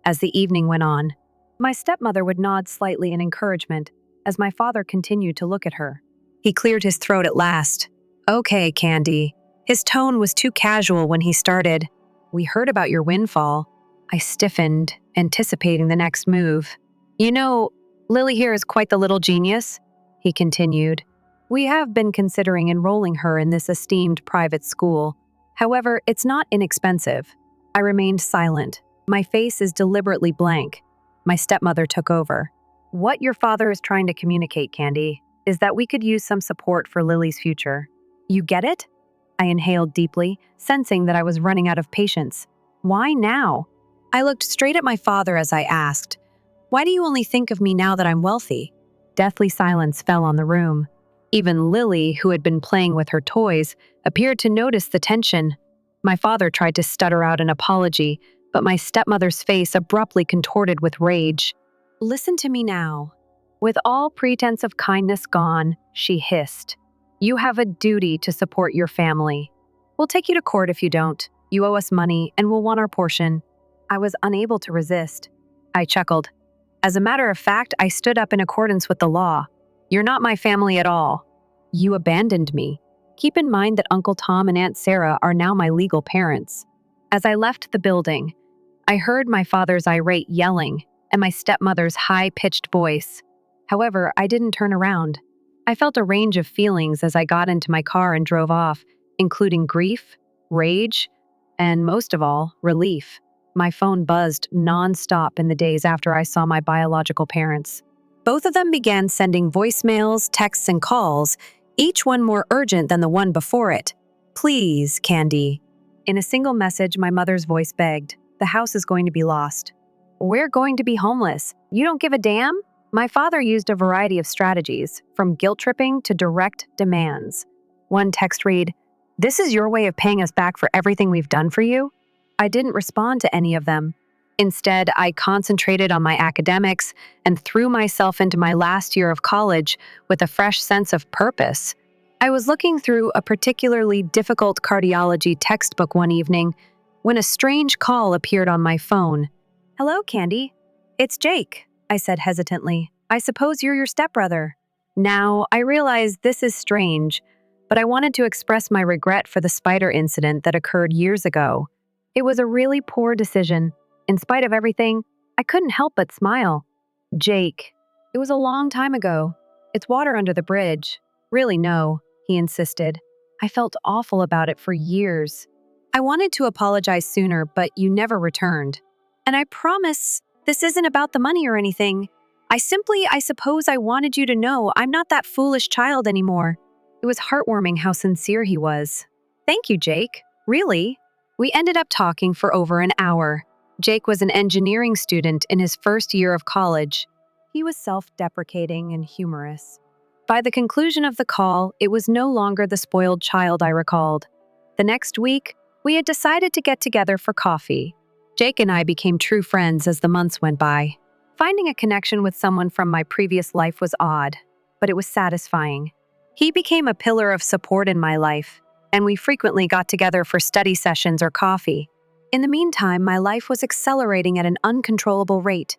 as the evening went on. My stepmother would nod slightly in encouragement as my father continued to look at her. He cleared his throat at last. "Okay, Candy." His tone was too casual when he started. "We heard about your windfall." I stiffened, anticipating the next move. "You know, Lily here is quite the little genius," he continued. "We have been considering enrolling her in this esteemed private school. However, it's not inexpensive." I remained silent. My face is deliberately blank. My stepmother took over. "What your father is trying to communicate, Candy, is that we could use some support for Lily's future. You get it?" I inhaled deeply, sensing that I was running out of patience. "Why now?" I looked straight at my father as I asked, "Why do you only think of me now that I'm wealthy?" Deathly silence fell on the room. Even Lily, who had been playing with her toys, appeared to notice the tension. My father tried to stutter out an apology, but my stepmother's face abruptly contorted with rage. "Listen to me now." With all pretense of kindness gone, she hissed. "You have a duty to support your family. We'll take you to court if you don't. You owe us money, and we'll want our portion." I was unable to resist. I chuckled. "As a matter of fact, I stood up in accordance with the law. You're not my family at all. You abandoned me. Keep in mind that Uncle Tom and Aunt Sarah are now my legal parents." As I left the building, I heard my father's irate yelling and my stepmother's high-pitched voice. However, I didn't turn around. I felt a range of feelings as I got into my car and drove off, including grief, rage, and most of all, relief. My phone buzzed non-stop in the days after I saw my biological parents. Both of them began sending voicemails, texts, and calls, each one more urgent than the one before it. "Please, Candy." In a single message, my mother's voice begged, "The house is going to be lost. We're going to be homeless. You don't give a damn?" My father used a variety of strategies, from guilt-tripping to direct demands. One text read, "This is your way of paying us back for everything we've done for you?" I didn't respond to any of them. Instead, I concentrated on my academics and threw myself into my last year of college with a fresh sense of purpose. I was looking through a particularly difficult cardiology textbook one evening when a strange call appeared on my phone. "Hello, Candy. It's Jake," I said hesitantly. "I suppose you're your stepbrother." Now, I realize this is strange, but I wanted to express my regret for the spider incident that occurred years ago. It was a really poor decision. In spite of everything, I couldn't help but smile. "Jake, it was a long time ago. It's water under the bridge." "Really, no," he insisted. "I felt awful about it for years. I wanted to apologize sooner, but you never returned. And I promise this isn't about the money or anything. I suppose I wanted you to know I'm not that foolish child anymore." It was heartwarming how sincere he was. "Thank you, Jake. Really?" We ended up talking for over an hour. Jake was an engineering student in his first year of college. He was self-deprecating and humorous. By the conclusion of the call, it was no longer the spoiled child I recalled. The next week, we had decided to get together for coffee. Jake and I became true friends as the months went by. Finding a connection with someone from my previous life was odd, but it was satisfying. He became a pillar of support in my life, and we frequently got together for study sessions or coffee. In the meantime, my life was accelerating at an uncontrollable rate.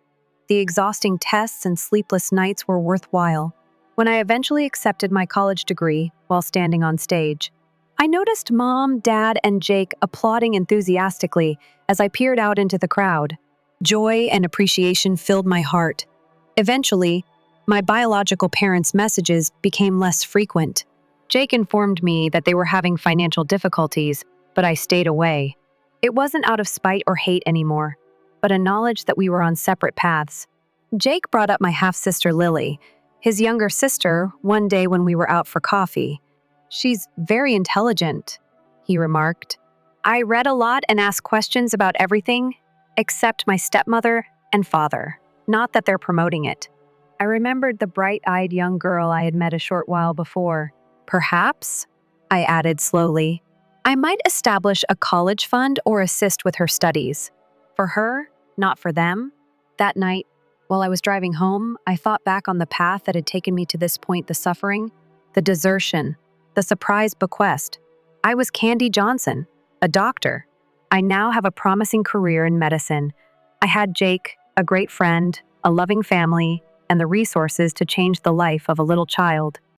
The exhausting tests and sleepless nights were worthwhile. When I eventually accepted my college degree while standing on stage, I noticed Mom, Dad, and Jake applauding enthusiastically as I peered out into the crowd. Joy and appreciation filled my heart. Eventually, my biological parents' messages became less frequent. Jake informed me that they were having financial difficulties, but I stayed away. It wasn't out of spite or hate anymore, but a knowledge that we were on separate paths. Jake brought up my half-sister Lily, his younger sister, one day when we were out for coffee. "She's very intelligent," he remarked. "I read a lot and asked questions about everything, except my stepmother and father. Not that they're promoting it." I remembered the bright-eyed young girl I had met a short while before. "Perhaps," I added slowly, "I might establish a college fund or assist with her studies. For her, not for them." That night, while I was driving home, I thought back on the path that had taken me to this point: the suffering, the desertion, the surprise bequest. I was Candy Johnson, a doctor. I now have a promising career in medicine. I had Jake, a great friend, a loving family, and the resources to change the life of a little child.